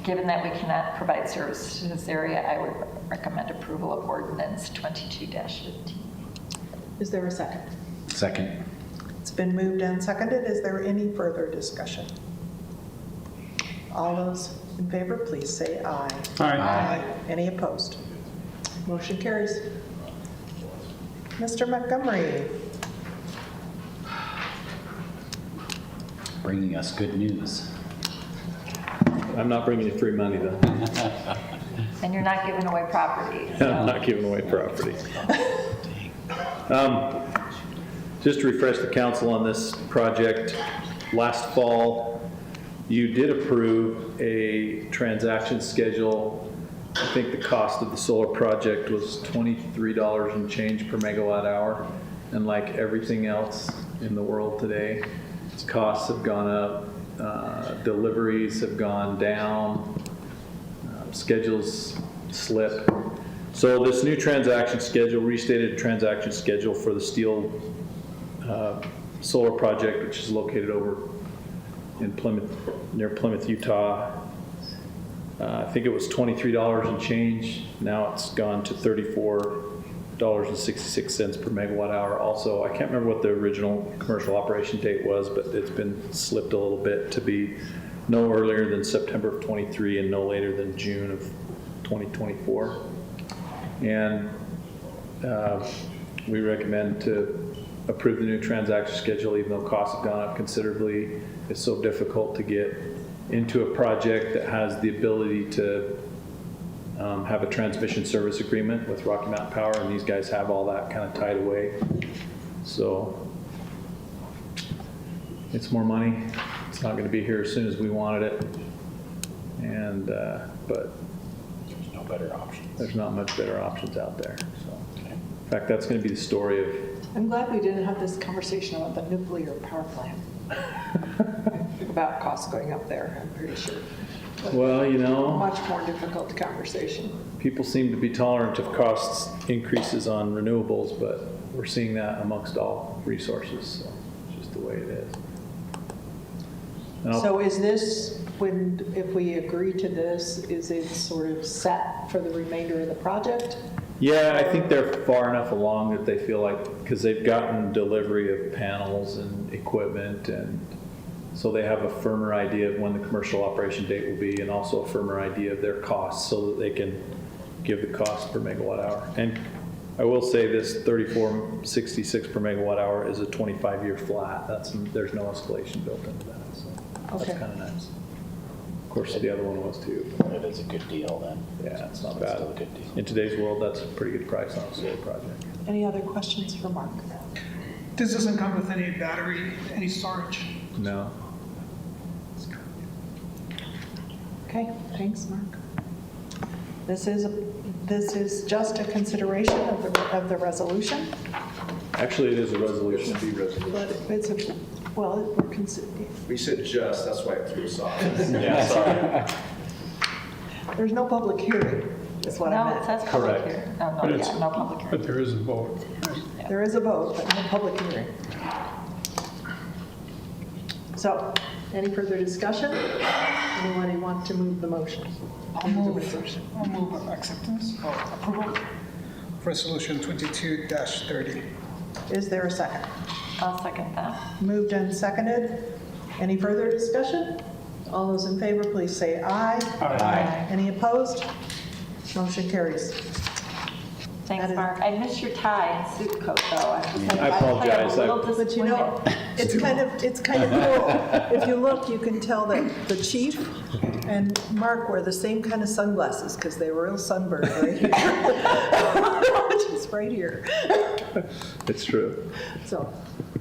Given that we cannot provide service to this area, I would recommend approval of ordinance 22-15. Is there a second? Second. It's been moved and seconded. Is there any further discussion? All those in favor, please say aye. Aye. Any opposed? Motion carries. Mr. Montgomery. Bringing us good news. I'm not bringing you free money, though. And you're not giving away property. so- I'm not giving away property. Just to refresh the council on this project, last fall, you did approve a transaction schedule. I think the cost of the solar project was $23 and change per megawatt hour. And like everything else in the world today, its costs have gone up, deliveries have gone down, schedules slip. So this new transaction schedule, restated transaction schedule for the steel solar project, which is located over in Plymouth, near Plymouth, Utah. I think it was $23 and change. Now it's gone to $34.66 per megawatt hour. Also, I can't remember what the original commercial operation date was, but it's been slipped a little bit to be no earlier than September of 23 and no later than June of 2024. And we recommend to approve the new transaction schedule, even though costs have gone up considerably. It's so difficult to get into a project that has the ability to have a transmission service agreement with Rocky Mountain Power, and these guys have all that kind of tied away. So it's more money. It's not going to be here as soon as we wanted it. And, but There's no better option. there's not much better options out there. So, in fact, that's going to be the story of I'm glad we didn't have this conversation about the nuclear power plant. About costs going up there, I'm pretty sure. well, you know, Much more difficult conversation. people seem to be tolerant of costs increases on renewables, but we're seeing that amongst all resources. So it's just the way it is. And I'll- So is this, if we agree to this, is it sort of set for the remainder of the project? Yeah, I think they're far enough along that they feel like, because they've gotten delivery of panels and equipment, and so they have a firmer idea of when the commercial operation date will be, and also a firmer idea of their costs so that they can give the cost per megawatt hour. And I will say this, $34.66 per megawatt hour is a 25-year flat. There's no escalation built into that, so that's Okay. kind of nice. Of course, the other one was too. It is a good deal then. Yeah, it's not It's bad. still a good deal. In today's world, that's a pretty good price on a solar project. Any other questions for Mark? This doesn't come with any battery, any storage. No. Okay, thanks, Mark. This is just a consideration of the resolution, Actually, it is a resolution. but it's a, well, we're considering, We said just, that's why it threw us off. Yeah, sorry. there's no public hearing, is what I No, it meant. says public Correct. hearing. Oh, But no, it's- yeah, no public hearing. But there is a vote. There is a vote, but no public hearing. So, any further discussion? Anyone want to move the motion? I'll move acceptance or approval. Resolution 22-30. Is there a second? I'll second that. Moved and seconded. Any further discussion? All those in favor, please say aye. Aye. Any opposed? Motion carries. Thanks, That is- Mark. I missed your tie and suit coat, though. I apologize. I'm a little But you know, disappointed. it's kind of cool. If you look, you can tell that the chief and Mark wear the same kind of sunglasses because they were real sunburned right here. Which is right here. It's true. So,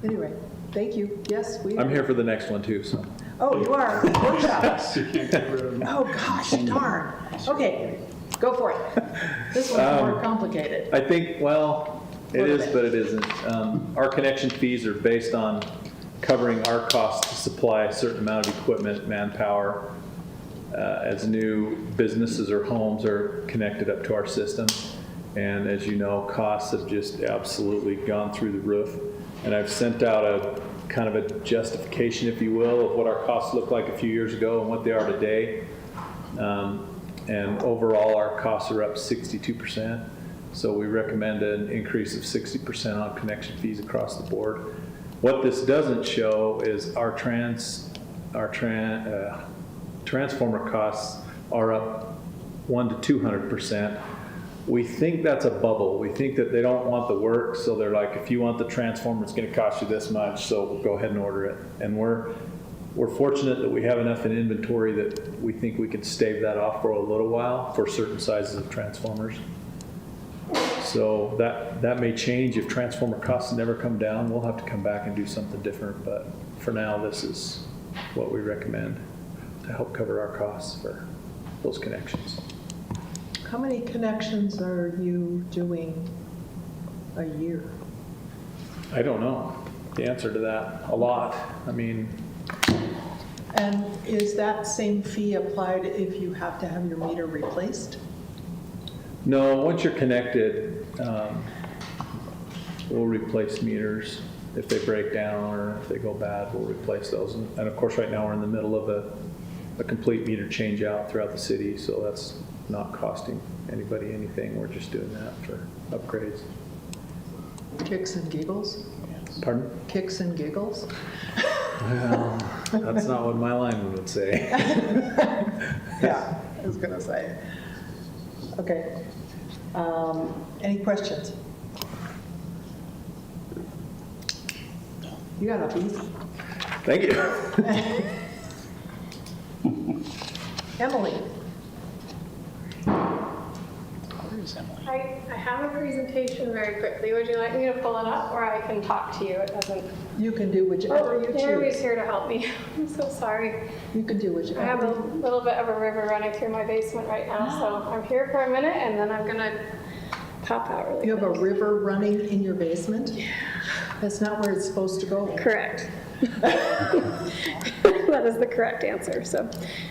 anyway, thank you. Yes, we. I'm here for the next one too, so. Oh, you are, workshop. You can't get rid of them. Oh, gosh, darn. Okay, go for it. This one's more complicated. I think, well, it Little is, bit. but it isn't. Our connection fees are based on covering our costs to supply a certain amount of equipment, manpower, as new businesses or homes are connected up to our system. And as you know, costs have just absolutely gone through the roof. And I've sent out a kind of a justification, if you will, of what our costs looked like a few years ago and what they are today. And overall, our costs are up 62%. So we recommend an increase of 60% on connection fees across the board. What this doesn't show is our transformer costs are up 100 to 200%. We think that's a bubble. We think that they don't want the work, so they're like, if you want the transformer, it's going to cost you this much, so go ahead and order it. And we're fortunate that we have enough in inventory that we think we can stave that off for a little while for certain sizes of transformers. So that may change if transformer costs never come down. We'll have to come back and do something different, but for now, this is what we recommend to help cover our costs for those connections. How many connections are you doing a year? I don't know the answer to that. A lot. I mean, And is that same fee applied if you have to have your meter replaced? no, once you're connected, we'll replace meters. If they break down or if they go bad, we'll replace those. And of course, right now we're in the middle of a complete meter change out throughout the city, so that's not costing anybody anything. We're just doing that for upgrades. Kicks and giggles? Pardon? Kicks and giggles? Well, that's not what my lineman would say. Yeah, I was gonna say. Okay. Any questions? You got off easy. Thank you. Emily? Where is Emily? I have a presentation very quickly. Would you like me to pull it up, or I can talk to you? It doesn't. You can do whichever you Naomi's choose. here to help me. I'm so sorry. You can do whichever. I have a little bit of a river running through my basement right now, so I'm here for a minute, and then I'm gonna pop out really You have a quick. river running in your basement? Yeah. That's not where it's supposed to go. Correct. That is the correct answer. So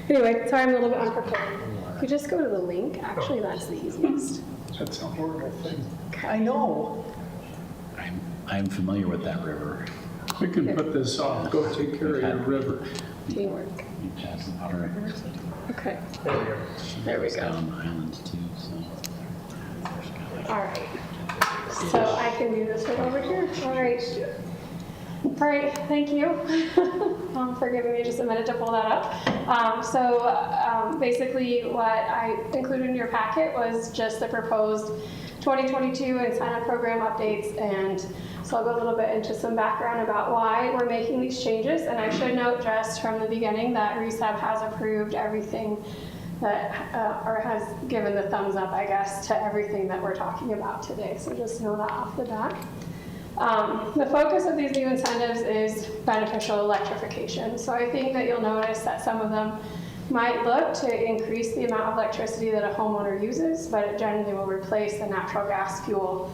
anyway, sorry I'm a little bit unprepared. If you just go to the link, actually that's the easiest. That's a horrible thing. I know. I'm familiar with that river. We can put this off, go take care of your river. Teamwork. You pass the water. Okay. There we go. Down the island too, so. All right. So I can do this right over here. All right. All right, thank you for giving me just a minute to pull that up. Basically what I included in your packet was just the proposed 2022 incentive program updates, and so I'll go a little bit into some background about why we're making these changes. And I should note just from the beginning that RESAB has approved everything that, or has given the thumbs up, I guess, to everything that we're talking about today. So just know that off the bat. The focus of these new incentives is beneficial electrification. So I think that you'll notice that some of them might look to increase the amount of electricity that a homeowner uses, but it generally will replace the natural gas fuel.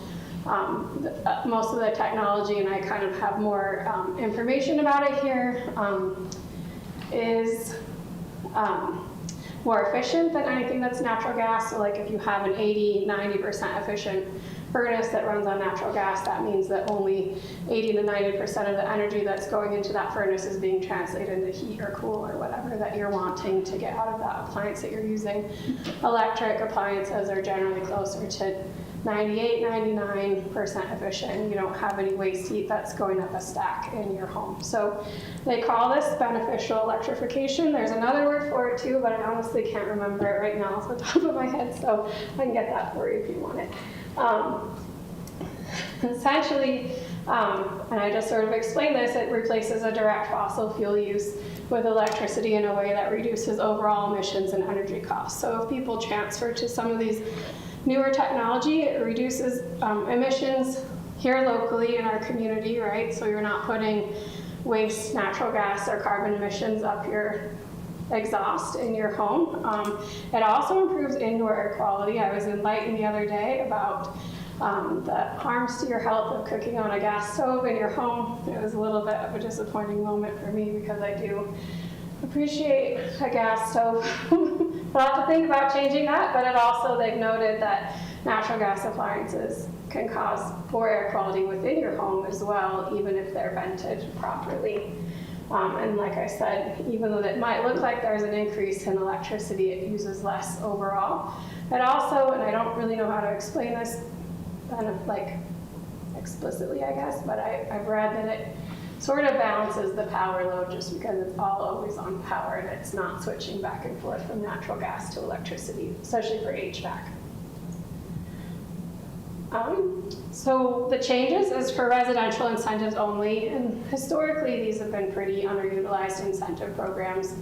Most of the technology, and I kind of have more information about it here, is more efficient than anything that's natural gas. So like if you have an 80-90% efficient furnace that runs on natural gas, that means that only 80 to 90% of the energy that's going into that furnace is being translated into heat or cool or whatever that you're wanting to get out of that appliance that you're using. Electric appliances are generally closer to 98-99% efficient, and you don't have any waste heat that's going up a stack in your home. So they call this beneficial electrification. There's another word for it too, but I honestly can't remember it right now off the top of my head, so I can get that for you if you want it. Essentially, and I just sort of explained this, it replaces a direct fossil fuel use with electricity in a way that reduces overall emissions and energy costs. So if people transfer to some of these newer technology, it reduces emissions here locally in our community, right? So you're not putting waste natural gas or carbon emissions up your exhaust in your home. It also improves indoor air quality. I was enlightened the other day about the harms to your health of cooking on a gas stove in your home. It was a little bit of a disappointing moment for me because I do appreciate a gas stove. I'll have to think about changing that, but they've noted that natural gas appliances can cause poor air quality within your home as well, even if they're vented properly. And like I said, even though it might look like there's an increase in electricity, it uses less overall. It also, and I don't really know how to explain this kind of like explicitly, I guess, but I've read that it sort of balances the power load just because it's all always on power and it's not switching back and forth from natural gas to electricity, especially for HVAC. So the changes is for residential incentives only, and historically these have been pretty underutilized incentive programs.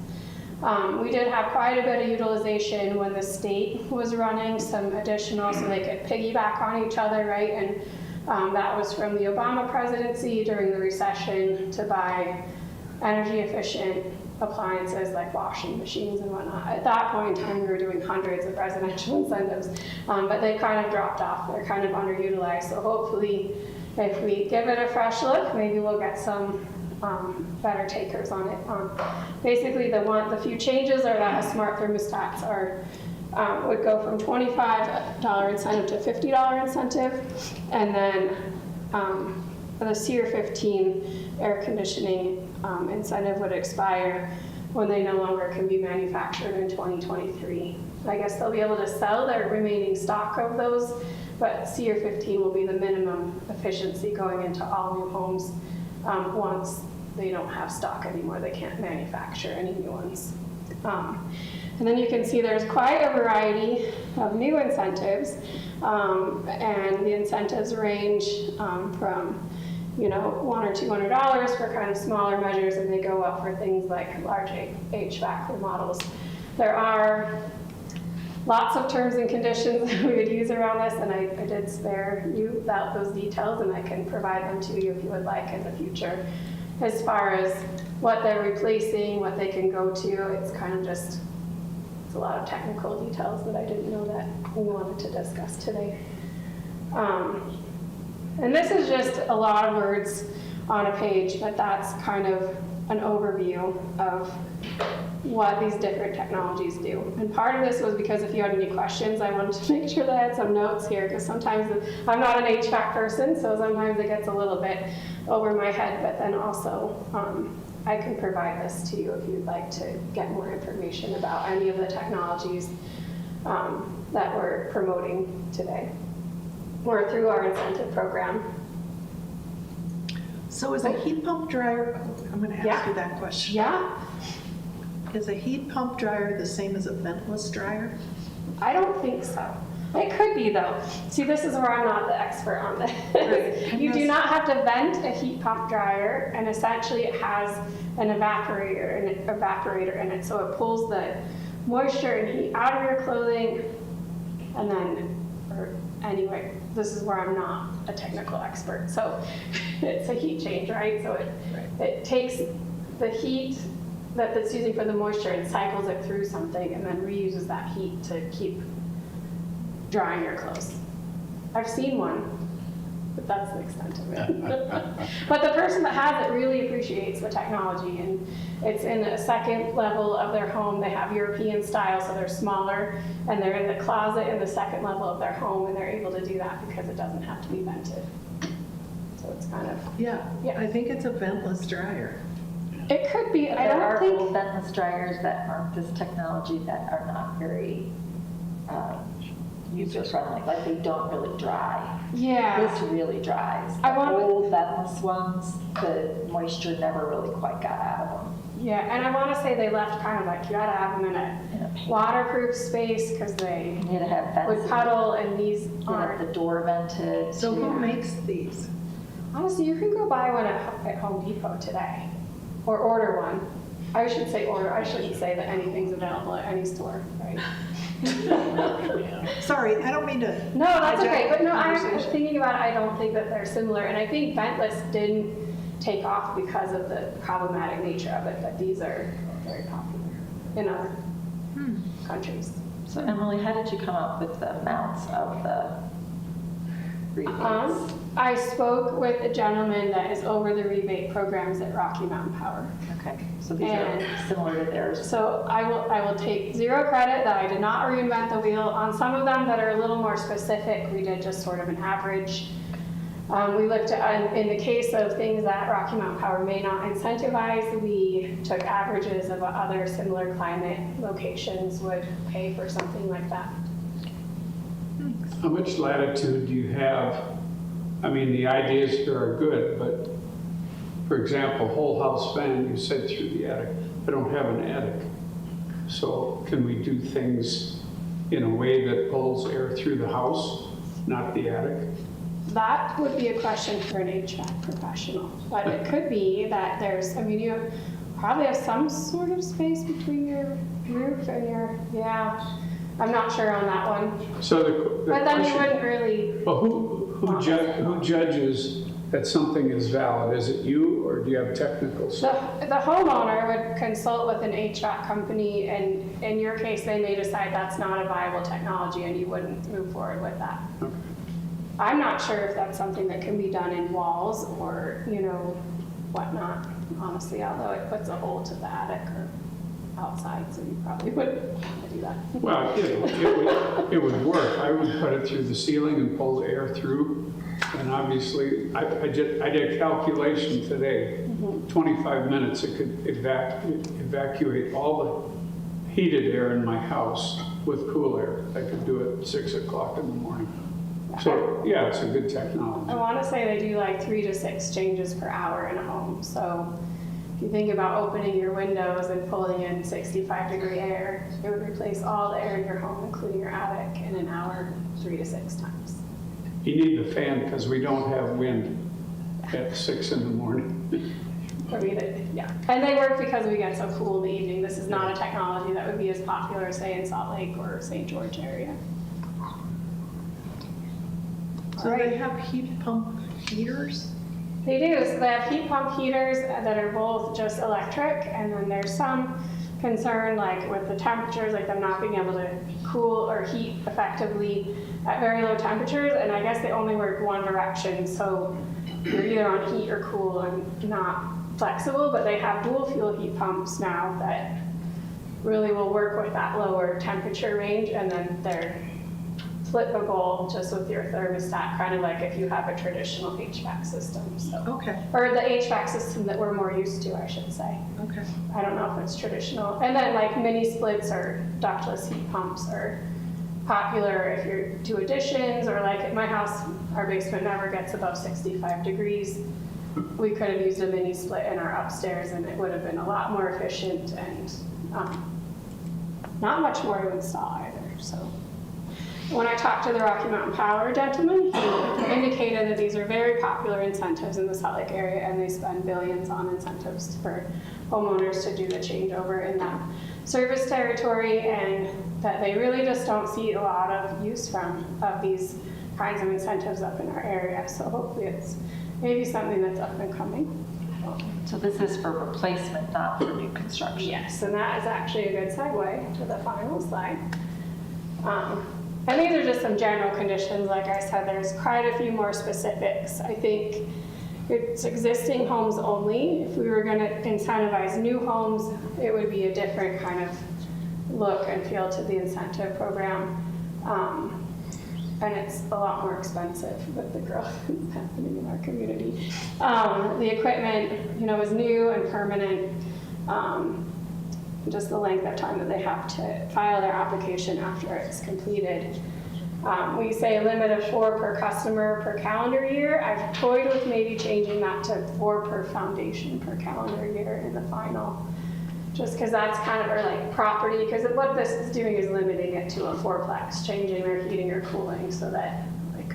We did have quite a bit of utilization when the state was running some additional so they could piggyback on each other, right? And that was from the Obama presidency during the recession to buy energy efficient appliances like washing machines and whatnot. At that point in time, we were doing hundreds of residential incentives, but they kind of dropped off. They're kind of underutilized. So hopefully, if we give it a fresh look, maybe we'll get some better takers on it. Basically, the few changes are that smart thermostats would go from $25 incentive to $50 incentive, and then the SEER 15 air conditioning incentive would expire when they no longer can be manufactured in 2023. I guess they'll be able to sell their remaining stock of those, but SEER 15 will be the minimum efficiency going into all new homes once they don't have stock anymore. They can't manufacture any new ones. And then you can see there's quite a variety of new incentives, and the incentives range from $100 or $200 for kind of smaller measures, and they go up for things like large HVAC remodels. There are lots of terms and conditions that we would use around this, and I did spare you those details, and I can provide them to you if you would like in the future. As far as what they're replacing, what they can go to, it's kind of just, it's a lot of technical details that I didn't know that we wanted to discuss today. And this is just a lot of words on a page, but that's kind of an overview of what these different technologies do. And part of this was because if you had any questions, I wanted to make sure that I had some notes here, because sometimes I'm not an HVAC person, so sometimes it gets a little bit over my head, but then also I can provide this to you if you'd like to get more information about any of the technologies that we're promoting today or through our incentive program. So is a heat pump dryer, I'm going to ask you that question. Yeah. Is a heat pump dryer the same as a ventless dryer? I don't think so. It could be though. See, this is where I'm not the expert on this. Right. You do not have to vent a heat pump dryer, and essentially it has an evaporator in it, so it pulls the moisture and heat out of your clothing, and then, anyway, this is where I'm not a technical expert. So it's a heat change, right? So it takes the heat that it's using for the moisture and cycles it through something and then reuses that heat to keep drying your clothes. I've seen one, but that's the extent of it. But the person that has it really appreciates the technology, and it's in a second level of their home. They have European style, so they're smaller, and they're in the closet in the second level of their home, and they're able to do that because it doesn't have to be vented. So it's kind of... Yeah, I think it's a ventless dryer. It could be. I There don't are think... little ventless dryers that aren't this technology that are not very user-friendly, like they don't really dry. Yeah. This really dries. The old ventless ones, the moisture never really quite got out of them. Yeah, and I want to say they left kind of like, you gotta have them in a waterproof space because they You had to have would vents. puddle, and these Have the door vented. So who makes these? Honestly, you can go buy one at Home Depot today, or order one. I should say order. I shouldn't say that anything's available at any store, right? Sorry, I don't mean to. No, that's okay. But no, I'm conversation. thinking about it. I don't think that they're similar, and I think ventless didn't take off because of the problematic nature of it, but these are very popular in other countries. So Emily, how did you come up with the amounts of the rebates? I spoke with a gentleman that is over the rebate programs at Rocky Mountain Power. Okay, so these are similar to theirs. So I will take zero credit that I did not reinvent the wheel. On some of them that are a little more specific, we did just sort of an average. We looked at, in the case of things that Rocky Mountain Power may not incentivize, we took averages of what other similar climate locations would pay for something like that. How much latitude do you have? I mean, the ideas here are good, but for example, whole house fan, you said through the attic. I don't have an attic. So can we do things in a way that pulls air through the house, not the attic? That would be a question for an HVAC professional, but it could be that there's, I mean, you probably have some sort of space between your roof and your, yeah, I'm not sure on that one. So the But then you question, wouldn't really, well, who judges that something is valid? Is it you, or do you have technical stuff? the homeowner would consult with an HVAC company, and in your case, they may decide that's not a viable technology and you wouldn't move forward with that. Okay. I'm not sure if that's something that can be done in walls or, you know, whatnot, honestly, although it puts a hole to the attic or outside, so you probably wouldn't want to do that. Well, it would work. I would put it through the ceiling and pull the air through. And obviously, I did a calculation today. 25 minutes, it could evacuate all the heated air in my house with cool air. I could do it at 6 o'clock in the morning. So, yeah, it's a good technology. I want to say they do like 3 to 6 changes per hour in a home. So if you think about opening your windows and pulling in 65-degree air, it would replace all the air in your home, including your attic, in an hour, 3 to 6 times. You need the fan because we don't have wind at 6 in the morning. I mean, yeah. And they work because we get so cool in the evening. This is not a technology that would be as popular, say, in Salt Lake or St. George area. So they have heat pump heaters? They do. So they have heat pump heaters that are both just electric, and then there's some concern like with the temperatures, like them not being able to cool or heat effectively at very low temperatures, and I guess they only work one direction, so you're either on heat or cool and not flexible, but they have dual fuel heat pumps now that really will work with that lower temperature range, and then they're flippable just with your thermostat, kind of like if you have a traditional HVAC system. So. Okay. Or the HVAC system that we're more used to, I should say. Okay. I don't know if it's traditional. And then like mini splits or ductless heat pumps are popular if you're do additions, or like at my house, our basement never gets above 65 degrees. We could have used a mini split in our upstairs and it would have been a lot more efficient and not much more to install either. So when I talked to the Rocky Mountain Power gentleman, he indicated that these are very popular incentives in the Salt Lake area, and they spend billions on incentives for homeowners to do the changeover in that service territory, and that they really just don't see a lot of use of these kinds of incentives up in our area. So hopefully it's maybe something that's up and coming. So this is for replacement, not for new construction? Yes, and that is actually a good segue to the final slide. And these are just some general conditions. Like I said, there's quite a few more specifics. I think it's existing homes only. If we were going to incentivize new homes, it would be a different kind of look and feel to the incentive program. And it's a lot more expensive with the growth that's happening in our community. The equipment, is new and permanent. Just the length of time that they have to file their application after it's completed. We say a limit of 4 per customer per calendar year. I've toyed with maybe changing that to 4 per foundation per calendar year in the final, just because that's kind of our like property, because what this is doing is limiting it to a 4-plex, changing their heating or cooling so that like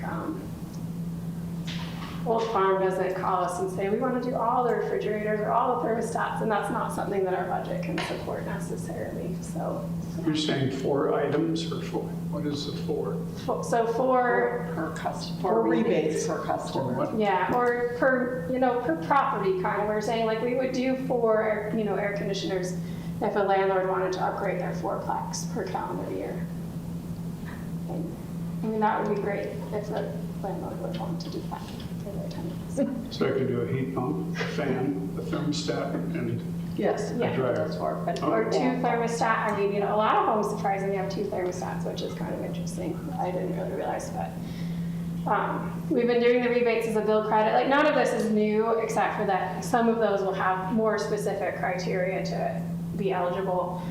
Old Farm doesn't call us and say, we want to do all the refrigerators or all the thermostats, and that's not something that our budget can support necessarily, so. You're saying 4 items or 4? What is the 4? So for, Per customer, For rebates. per customer. yeah, or per, per property kind of, we're saying like we would do for, air conditioners if a landlord wanted to upgrade their 4-plex per calendar year. I mean, that would be great if a landlord would want to do that for their tenants. So I could do a heat pump, a fan, a thermostat, and Yes. a Yeah, dryer. Those 4, but or 2 thermostat, I mean, a lot of homes surprisingly have 2 thermostats, which is kind of interesting. I didn't really realize, but we've been doing the rebates as a bill credit. Like none of this is new, except for that some of those will have more specific criteria to be eligible.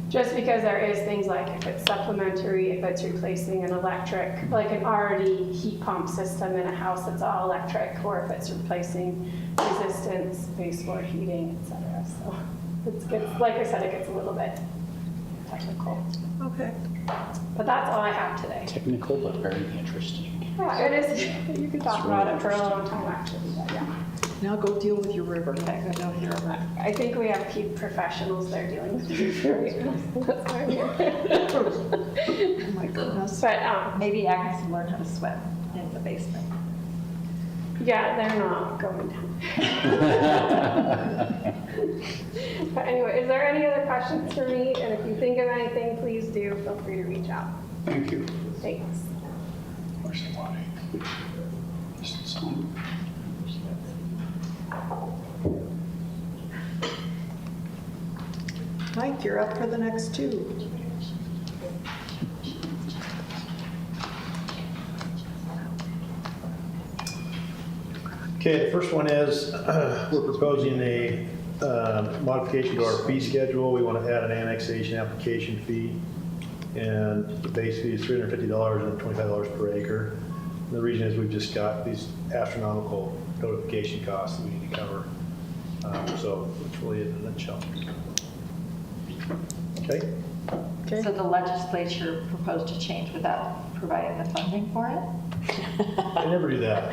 Just because there is things like if it's supplementary, if it's replacing an electric, like an already heat pump system in a house that's all electric, or if it's replacing resistance, baseboard heating, et cetera. So it's like I said, it gets a little bit technical. Okay. But that's all I have today. Technical, but very interesting. Yeah, it is. You could talk about it for a long time, actually. But yeah. Now go deal with your river. okay, I don't hear about it. I think we have peak professionals there dealing with it. That's why I'm here. Oh my goodness. But Maybe Agnes will learn how to swim in the basement. yeah, they're not going down. But anyway, is there any other questions for me? And if you think of anything, please do feel free to reach out. Thank you. Thanks. Where's the line? Some- Mike, you're up for the next 2. Okay, the first one is, we're proposing a modification to our fee schedule. We want to add an annexation application fee, and the base fee is $350 and $25 per acre. The reason is we've just got these astronomical notification costs that we need to cover. So it's really in a nutshell. Okay? Okay. So the legislature proposed to change without providing the funding for it? They never do that.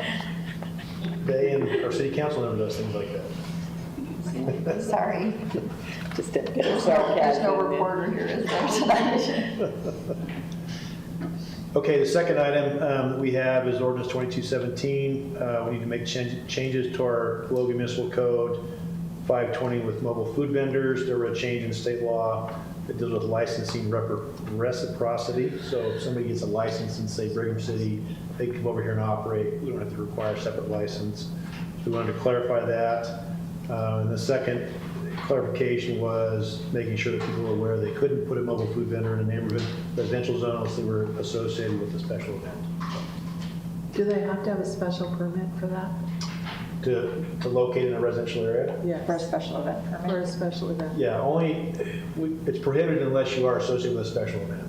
They and our city council never does things like that. Sorry. Just a bit of There's no sarcasm. reporter here, is there, tonight? Okay, the second item that we have is ordinance 2217. We need to make changes to our Logan Municipal Code 520 with mobile food vendors. There were a change in state law that deals with licensing reciprocity. So if somebody gets a license in, say, Brigham City, they can come over here and operate. We don't have to require a separate license. We wanted to clarify that. And the second clarification was making sure that people were aware they couldn't put a mobile food vendor in a neighborhood residential zone unless they were associated with a special event. Do they have to have a special permit for that? To locate in a residential area? Yeah. For a special event For permit? a special event? Yeah, it's prohibited unless you are associated with a special event.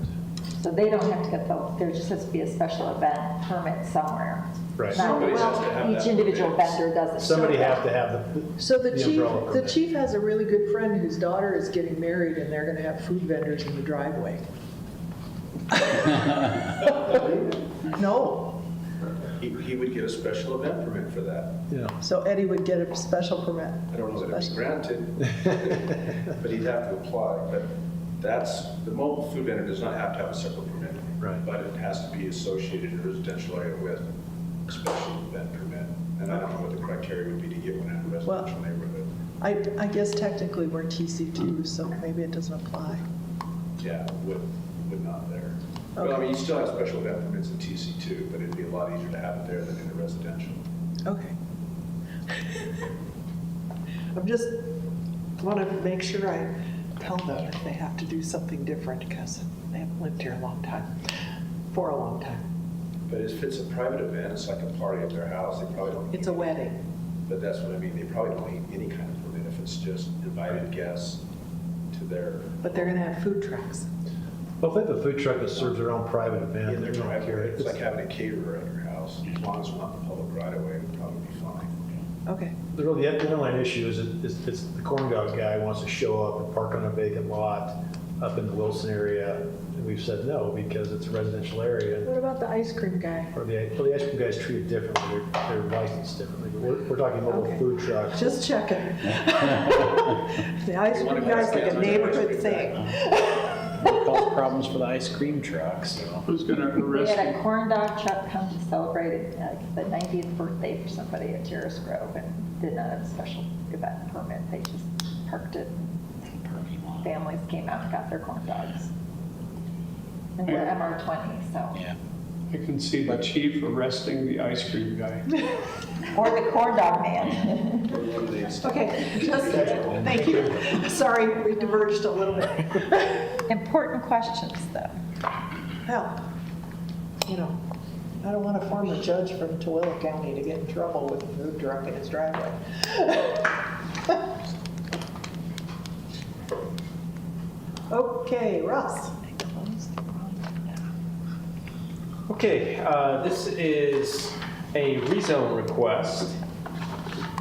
So they don't have to get there just has to be a special event permit somewhere. Right. Not, Somebody has to have each that individual permit. vendor doesn't. Somebody has to have So the umbrella permit. chief has a really good friend whose daughter is getting married and they're gonna have food vendors in the driveway. No, He would get a special event permit for that. Yeah. so Eddie would get a special permit. I don't know that it'd be granted, but he'd have to apply. But the mobile food vendor does not have to have a separate permit. Right. But it has to be associated in a residential area with a special event permit. And I don't know what the criteria would be to get one in a residential neighborhood. I guess technically we're TC2, so maybe it doesn't apply. Yeah, would not there. Well, I mean, you still have special event permits in TC2, but it'd be a lot easier to have it there than in a residential. Okay. I'm just, want to make sure I tell them if they have to do something different because they haven't lived here for a long time. But if it's a private event, it's like a party at their house, they probably don't. It's a wedding. But that's what I mean, they probably don't need any kind of permit if it's just invited guests to their. But they're going to have food trucks. Well, if they have a food truck that serves their own private event, In their they don't driveway, care. it's like having a caterer at your house, as long as it's not in the public right of way, it'd probably be fine. Okay. The underlying issue is it's the corn dog guy wants to show up and park on a vacant lot up in the Wilson area, and we've said no because it's a residential area. What about the ice cream guy? Or the ice cream guys treated differently, they're licensed differently. But we're talking mobile Okay. food trucks. Just checking. The ice cream guy's like a neighborhood thing. It causes problems for the ice cream truck, so. Who's gonna We arrest had a him? corn dog truck come to celebrate the 90th birthday for somebody at Terrace Grove and did not have a special event permit. They just parked it. Families came out and got their corn dogs. And we're MR20, so. Yeah. I can see the chief arresting the ice cream guy. Or the corn dog man. Okay, just, thank you. Sorry, we diverged a little bit. Important questions, though. Hell, you know, I don't want a former judge from Tooele County to get in trouble with a food truck in his driveway. Okay, Russ. Okay, this is a rezone request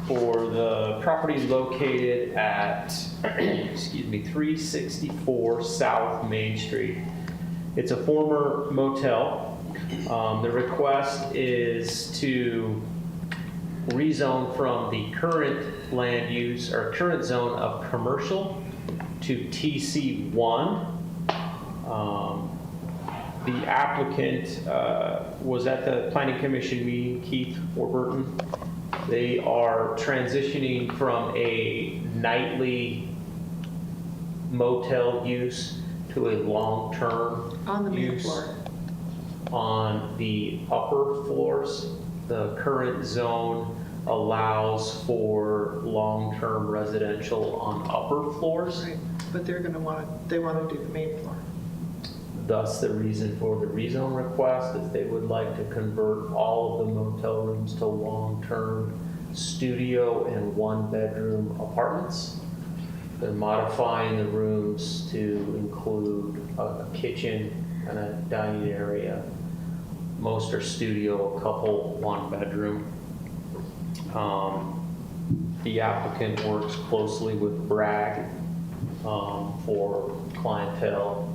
for the property located at, excuse me, 364 South Main Street. It's a former motel. The request is to rezone from the current land use or current zone of commercial to TC1. The applicant was at the Planning Commission meeting, Keith Warburton. They are transitioning from a nightly motel use to a long-term On the main use. floor. On the upper floors, the current zone allows for long-term residential on upper floors. Right, but they're gonna they want to do the main floor. Thus, the reason for the rezone request is they would like to convert all of the motel rooms to long-term studio and one-bedroom apartments. They're modifying the rooms to include a kitchen and a dining area. Most are studio, a couple one-bedroom. The applicant works closely with Bragg for clientele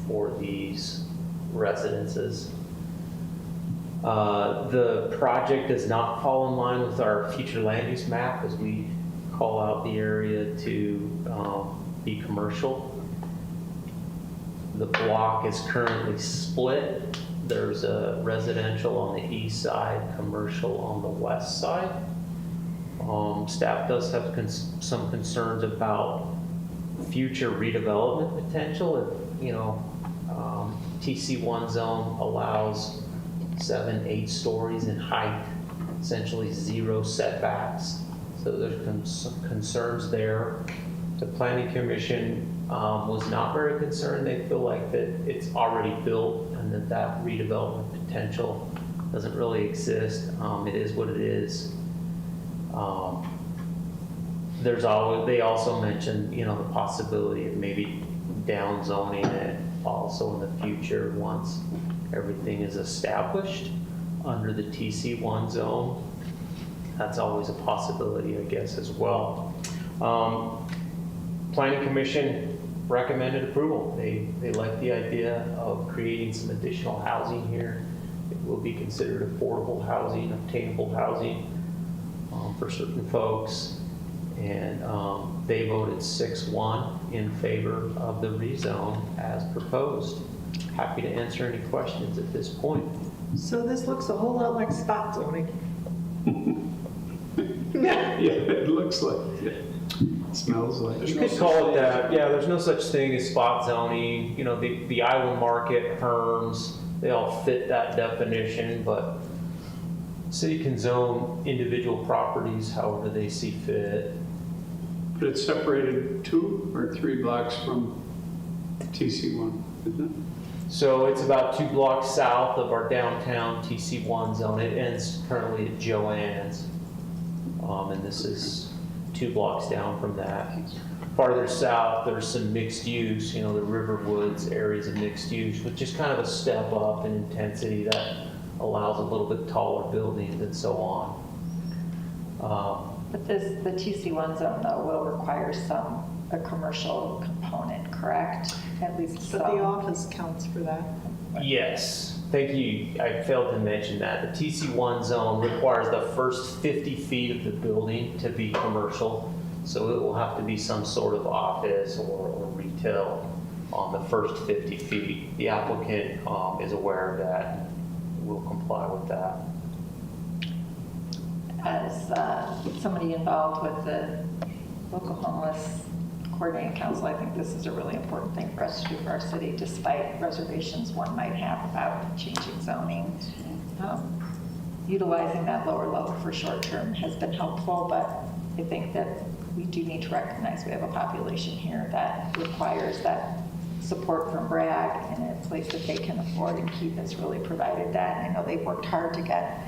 for these residences. The project does not fall in line with our future land use map as we call out the area to be commercial. The block is currently split. There's a residential on the east side, commercial on the west side. Staff does have some concerns about future redevelopment potential. If, you know, TC1 zone allows 7-8 stories in height, essentially 0 setbacks. So there's some concerns there. The Planning Commission was not very concerned. They feel like that it's already built and that redevelopment potential doesn't really exist. It is what it is. They also mentioned, you know, the possibility of maybe down zoning it also in the future once everything is established under the TC1 zone. That's always a possibility, I guess, as well. Planning Commission recommended approval. They like the idea of creating some additional housing here. It will be considered affordable housing, obtainable housing for certain folks. And they voted 6-1 in favor of the rezone as proposed. Happy to answer any questions at this point. So this looks a whole lot like spot zoning. Yeah, it looks like, it smells like. You could call it that. Yeah, there's no such thing as spot zoning. You know, the Iowa Market, Herms, they all fit that definition, but city can zone individual properties however they see fit. But it's separated 2 or 3 blocks from TC1, isn't it? So it's about 2 blocks south of our downtown TC1 zone. It ends currently at Joanne's. And this is 2 blocks down from that. Farther south, there's some mixed use, you know, the Riverwoods areas of mixed use, which is kind of a step up in intensity that allows a little bit taller buildings and so on. But the TC1 zone though will require a commercial component, correct? At least But the some. office counts for that. Yes, thank you. I failed to mention that. The TC1 zone requires the first 50 feet of the building to be commercial. So it will have to be some sort of office or retail on the first 50 feet. The applicant is aware of that, will comply with that. As somebody involved with the local homeless coordinating council, I think this is a really important thing for us to do for our city, despite reservations one might have about changing zoning. Utilizing that lower level for short term has been helpful, but I think that we do need to recognize we have a population here that requires that support from Bragg in a place that they can afford, and Keith has really provided that. And I know they've worked hard to get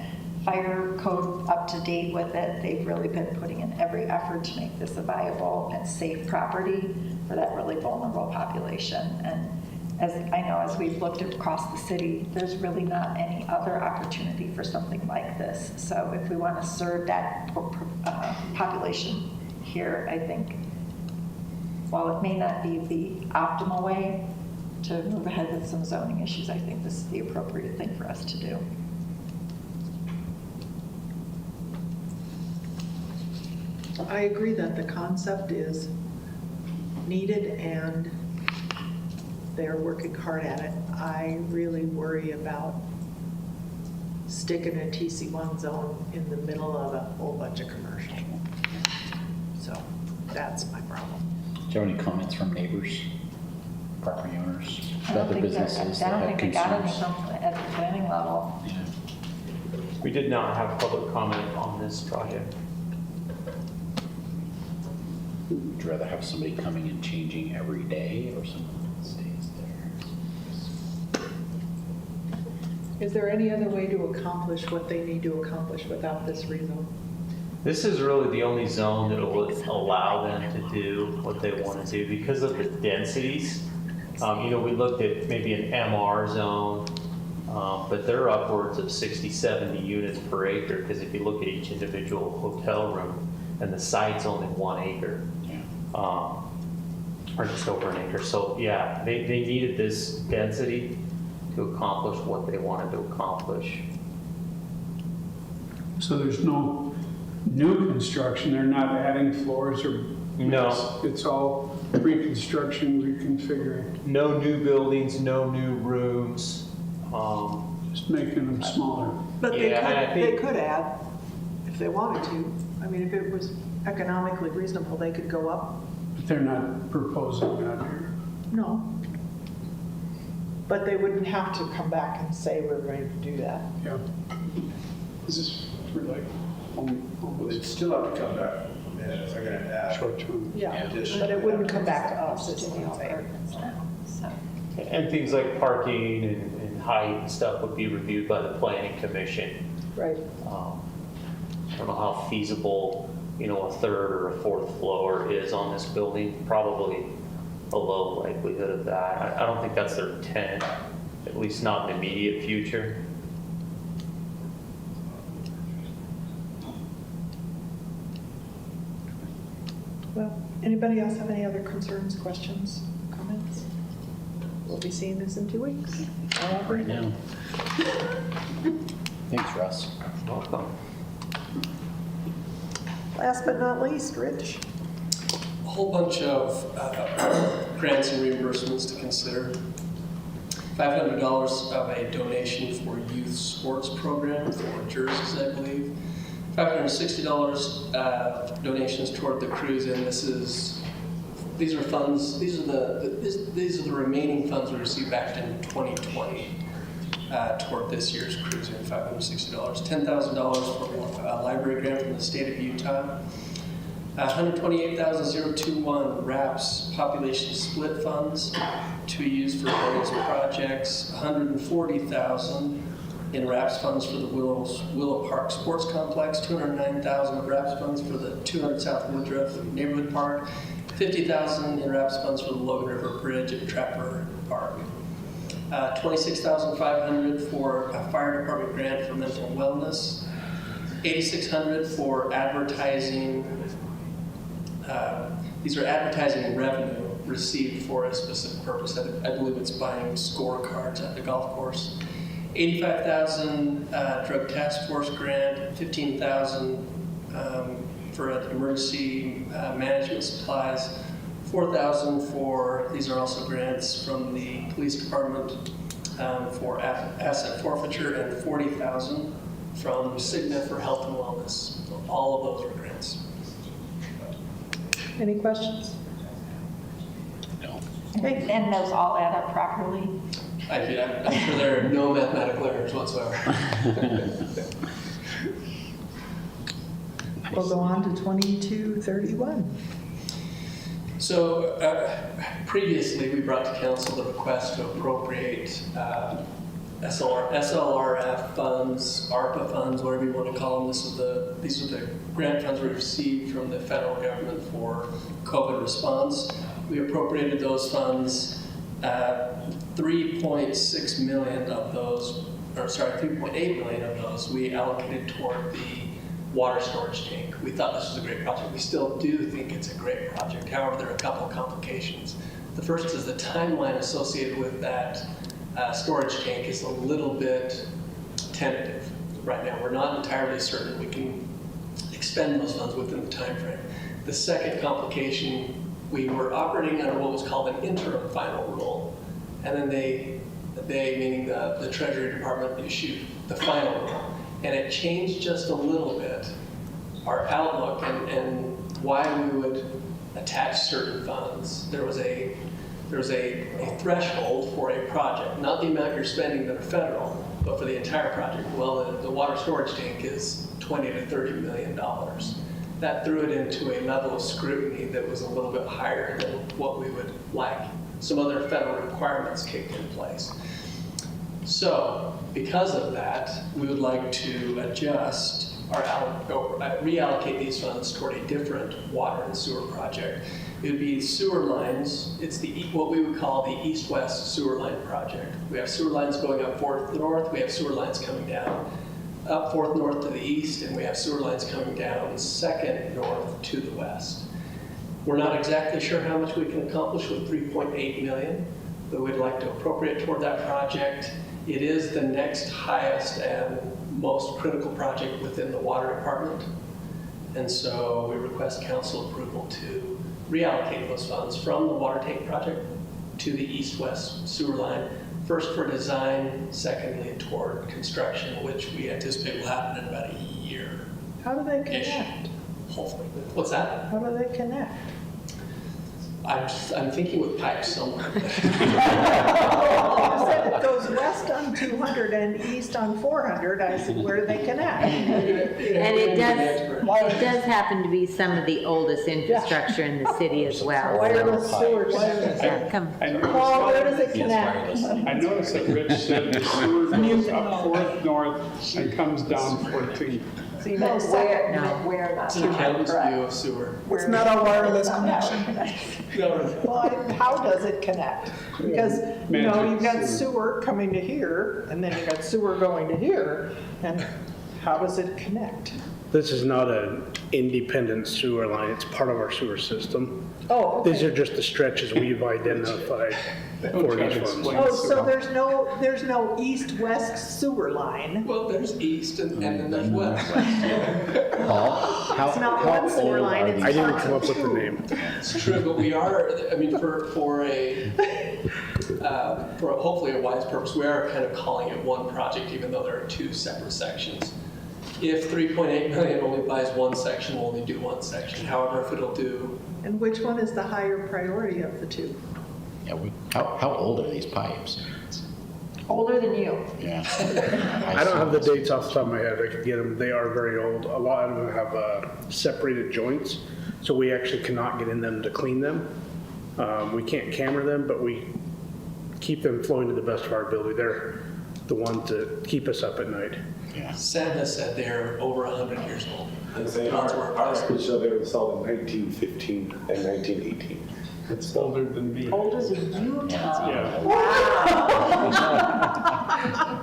fire code up to date with it. They've really been putting in every effort to make this a viable and safe property for that really vulnerable population. And as I know, as we've looked across the city, there's really not any other opportunity for something like this. So if we want to serve that population here, I think, while it may not be the optimal way to move ahead with some zoning issues, I think this is the appropriate thing for us to do. I agree that the concept is needed and they're working hard at it. I really worry about sticking a TC1 zone in the middle of a whole bunch of commercial. So that's my problem. Do you have any comments from neighbors, property owners, I don't other think businesses I that don't have think they got it concerns? at the planning level. Yeah. We did not have public comment on this project. Would you rather have somebody coming and changing every day or someone that stays there? Is there any other way to accomplish what they need to accomplish without this rezone? This is really the only zone that will allow them to do what they want to do because of the densities. We looked at maybe an MR zone, but they're upwards of 60, 70 units per acre, because if you look at each individual hotel room, and the site's only 1 acre, or just over an acre. So yeah, they needed this density to accomplish what they wanted to accomplish. So there's no new construction, they're not adding floors or? No. It's all reconstruction, reconfiguring, No new buildings, no new rooms. just making them smaller. But Yeah, I they think- could add, if they wanted to. I mean, if it was economically reasonable, they could go up. But they're not proposing that here. No. But they wouldn't have to come back and say we're going to do that. Yeah. Is this for like They'd still have to come back if they're gonna add. short term? Yeah, Addition. but it wouldn't come back to us. It's Doing anything. apartments now, so. And things like parking and height and stuff would be reviewed by the planning commission. Right. I don't know how feasible, a third or a fourth floor is on this building. Probably a low likelihood of that. I don't think that's their intent, at least not in the immediate future. Well, anybody else have any other concerns, questions, comments? We'll be seeing this in 2 weeks. Right now. Thanks, Russ. Welcome. Last but not least, Rich. A whole bunch of grants and reimbursements to consider. $500 of a donation for youth sports program for jerseys, I believe. $560 donations toward the cruise, and these are funds. These are the remaining funds we received back in 2020 toward this year's cruising. $560. $10,000 for a library grant from the state of Utah. $128,021 RAPS population split funds to be used for various projects. $140,000 in RAPS funds for the Willow Park Sports Complex. $209,000 of RAPS funds for the 200 South Woodruff Neighborhood Park. $50,000 in RAPS funds for the Logan River Bridge at Trapper Park. $26,500 for a fire department grant for mental wellness. $8,600 for advertising. These are advertising revenue received for a specific purpose. I believe it's buying scorecards at the golf course. $85,000 drug task force grant, $15,000 for emergency management supplies, $4,000 for, these are also grants from the police department for asset forfeiture, and $40,000 from Cigna for health and wellness. So all of those are grants. Any questions? No. Okay. And those all add up properly? I'm sure there are no mathematical errors whatsoever. We'll go on to 2231. So previously, we brought to council the request to appropriate SLRF funds, ARPA funds, whatever you want to call them. These are the grant funds we received from the federal government for COVID response. We appropriated those funds. 3.6 million of those, or sorry, 3.8 million of those we allocated toward the water storage tank. We thought this was a great project. We still do think it's a great project. However, there are a couple of complications. The first is the timeline associated with that storage tank is a little bit tentative right now. We're not entirely certain we can expend those funds within the time frame. The second complication, we were operating under what was called an interim final rule, and then they meaning the Treasury Department, issued the final rule, and it changed just a little bit our outlook and why we would attach certain funds. There was a threshold for a project, not the amount you're spending that are federal, but for the entire project. Well, the water storage tank is $20 to $30 million. That threw it into a level of scrutiny that was a little bit higher than what we would like. Some other federal requirements kicked in place. So, because of that, we would like to adjust reallocate these funds toward a different water and sewer project. It would be sewer lines. It's what we would call the east-west sewer line project. We have sewer lines going up 4th North. We have sewer lines coming down up 4th North to the east, and we have sewer lines coming down 2nd North to the west. We're not exactly sure how much we can accomplish with 3.8 million, but we'd like to appropriate toward that project. It is the next highest and most critical project within the water department. And so we request council approval to reallocate those funds from the water tank project to the east-west sewer line. First for design, secondly toward construction, which we anticipate will happen in about a year. How do they connect? Hopefully. What's that? How do they connect? I'm thinking with pipes somewhere. You said it goes west on 200 and east on 400. I said, where do they connect? And it does happen to be some of the oldest infrastructure in the city as well. Wireless sewer. Yeah, come. Paul, where does it connect? I noticed that Rich said the sewer goes up 4th North and comes down 14th. So you meant where, No. where not It's an accountant's view of sewer. It's not a wireless connection. No, Well, how does it connect? Because, you've got sewer coming to here, and then you've got sewer going to here, and how does it connect? This is not an independent sewer line, it's part of our sewer system. Oh, okay. These are just the stretches we've identified for these funds. Oh, so there's no east-west sewer line. Well, there's east and then there's west. Paul, It's not one sewer line, it's I didn't come up with the name. It's true, but we are, I mean, for hopefully a wise purpose, we are kind of calling it one project, even though there are two separate sections. If 3.8 million only buys one section, we'll only do one section. However, if it'll do... And which one is the higher priority of the two? Yeah, how old are these pipes? older than you. Yeah. I don't have the dates off the top of my head. I could get them. They are very old. A lot of them have separated joints, so we actually cannot get in them to clean them. We can't camera them, but we keep them flowing to the best of our ability. They're the ones that keep us up at night. Yeah. Sam has said they're over 100 years old. And they our records show they were installed in 1915 and 1918. It's older than me. Older than you, Tom? Yeah. Wow.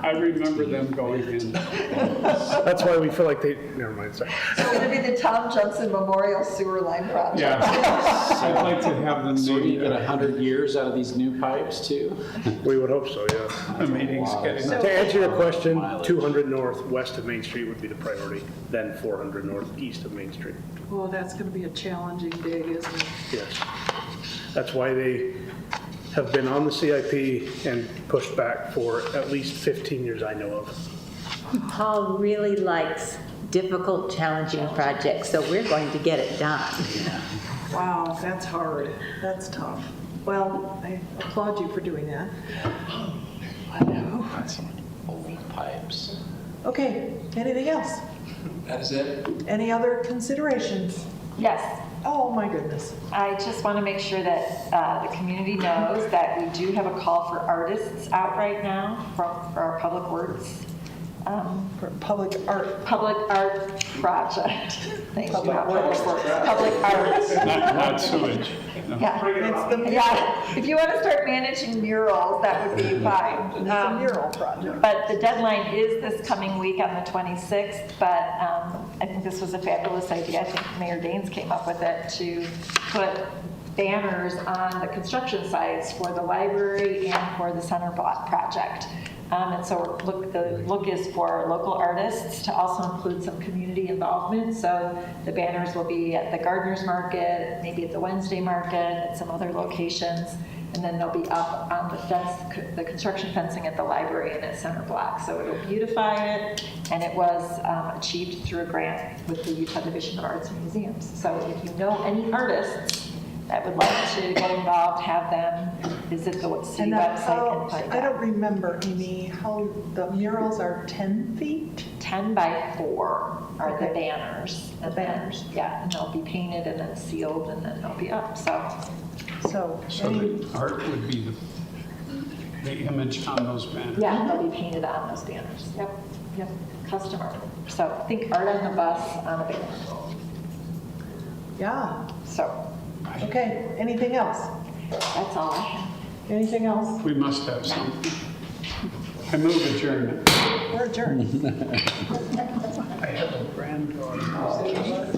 I remember them going in. That's why we feel like they, never mind, sorry. It's going to be the Tom Johnson Memorial Sewer Line Project. Yeah. I'd like to have them So you named, get 100 years out of these new pipes too? We would hope so, yes. the meeting's getting. To answer your question, 200 north west of Main Street would be the priority, then 400 north east of Main Street. Well, that's going to be a challenging dig, isn't it? Yes. That's why they have been on the CIP and pushed back for at least 15 years I know of. Paul really likes difficult, challenging projects, so we're going to get it done. Wow, that's hard. That's tough. Well, I applaud you for doing that. I know. That's some old pipes. Okay, anything else? That is it. Any other considerations? Yes. Oh, my goodness. I just want to make sure that the community knows that we do have a call for artists out right now for our public works. For public art. Public art project. Thank you. Public Public works. works. Public art. Not sewage. No. Yeah. It's the Yeah. If you want to start managing murals, that would be fine. It's a mural project. But the deadline is this coming week on the 26th, but I think this was a fabulous idea. I think Mayor Daines came up with it to put banners on the construction sites for the library and for the center block project. And so the look is for local artists to also include some community involvement. So the banners will be at the Gardeners Market, maybe at the Wednesday Market, at some other locations. And then they'll be up on the fence, the construction fencing at the library and at Center Block. So it'll beautify it, and it was achieved through a grant with the Utah Division of Arts and Museums. So if you know any artists that would like to get involved, have them visit the city And website and find I out. don't remember, Amy, how the murals are 10 feet? 10 by 4 are the Okay. banners. The And then, banners. yeah, and they'll be painted and then sealed, and then they'll be up. So So the art would be the image on those banners. Yeah, they'll be painted on those banners. Yep, custom art. So think art on the bus on a banner. yeah, So okay, anything else? that's all I have. Anything else? We must have something. I move adjournment. We're adjourned. I have a granddaughter. Yes.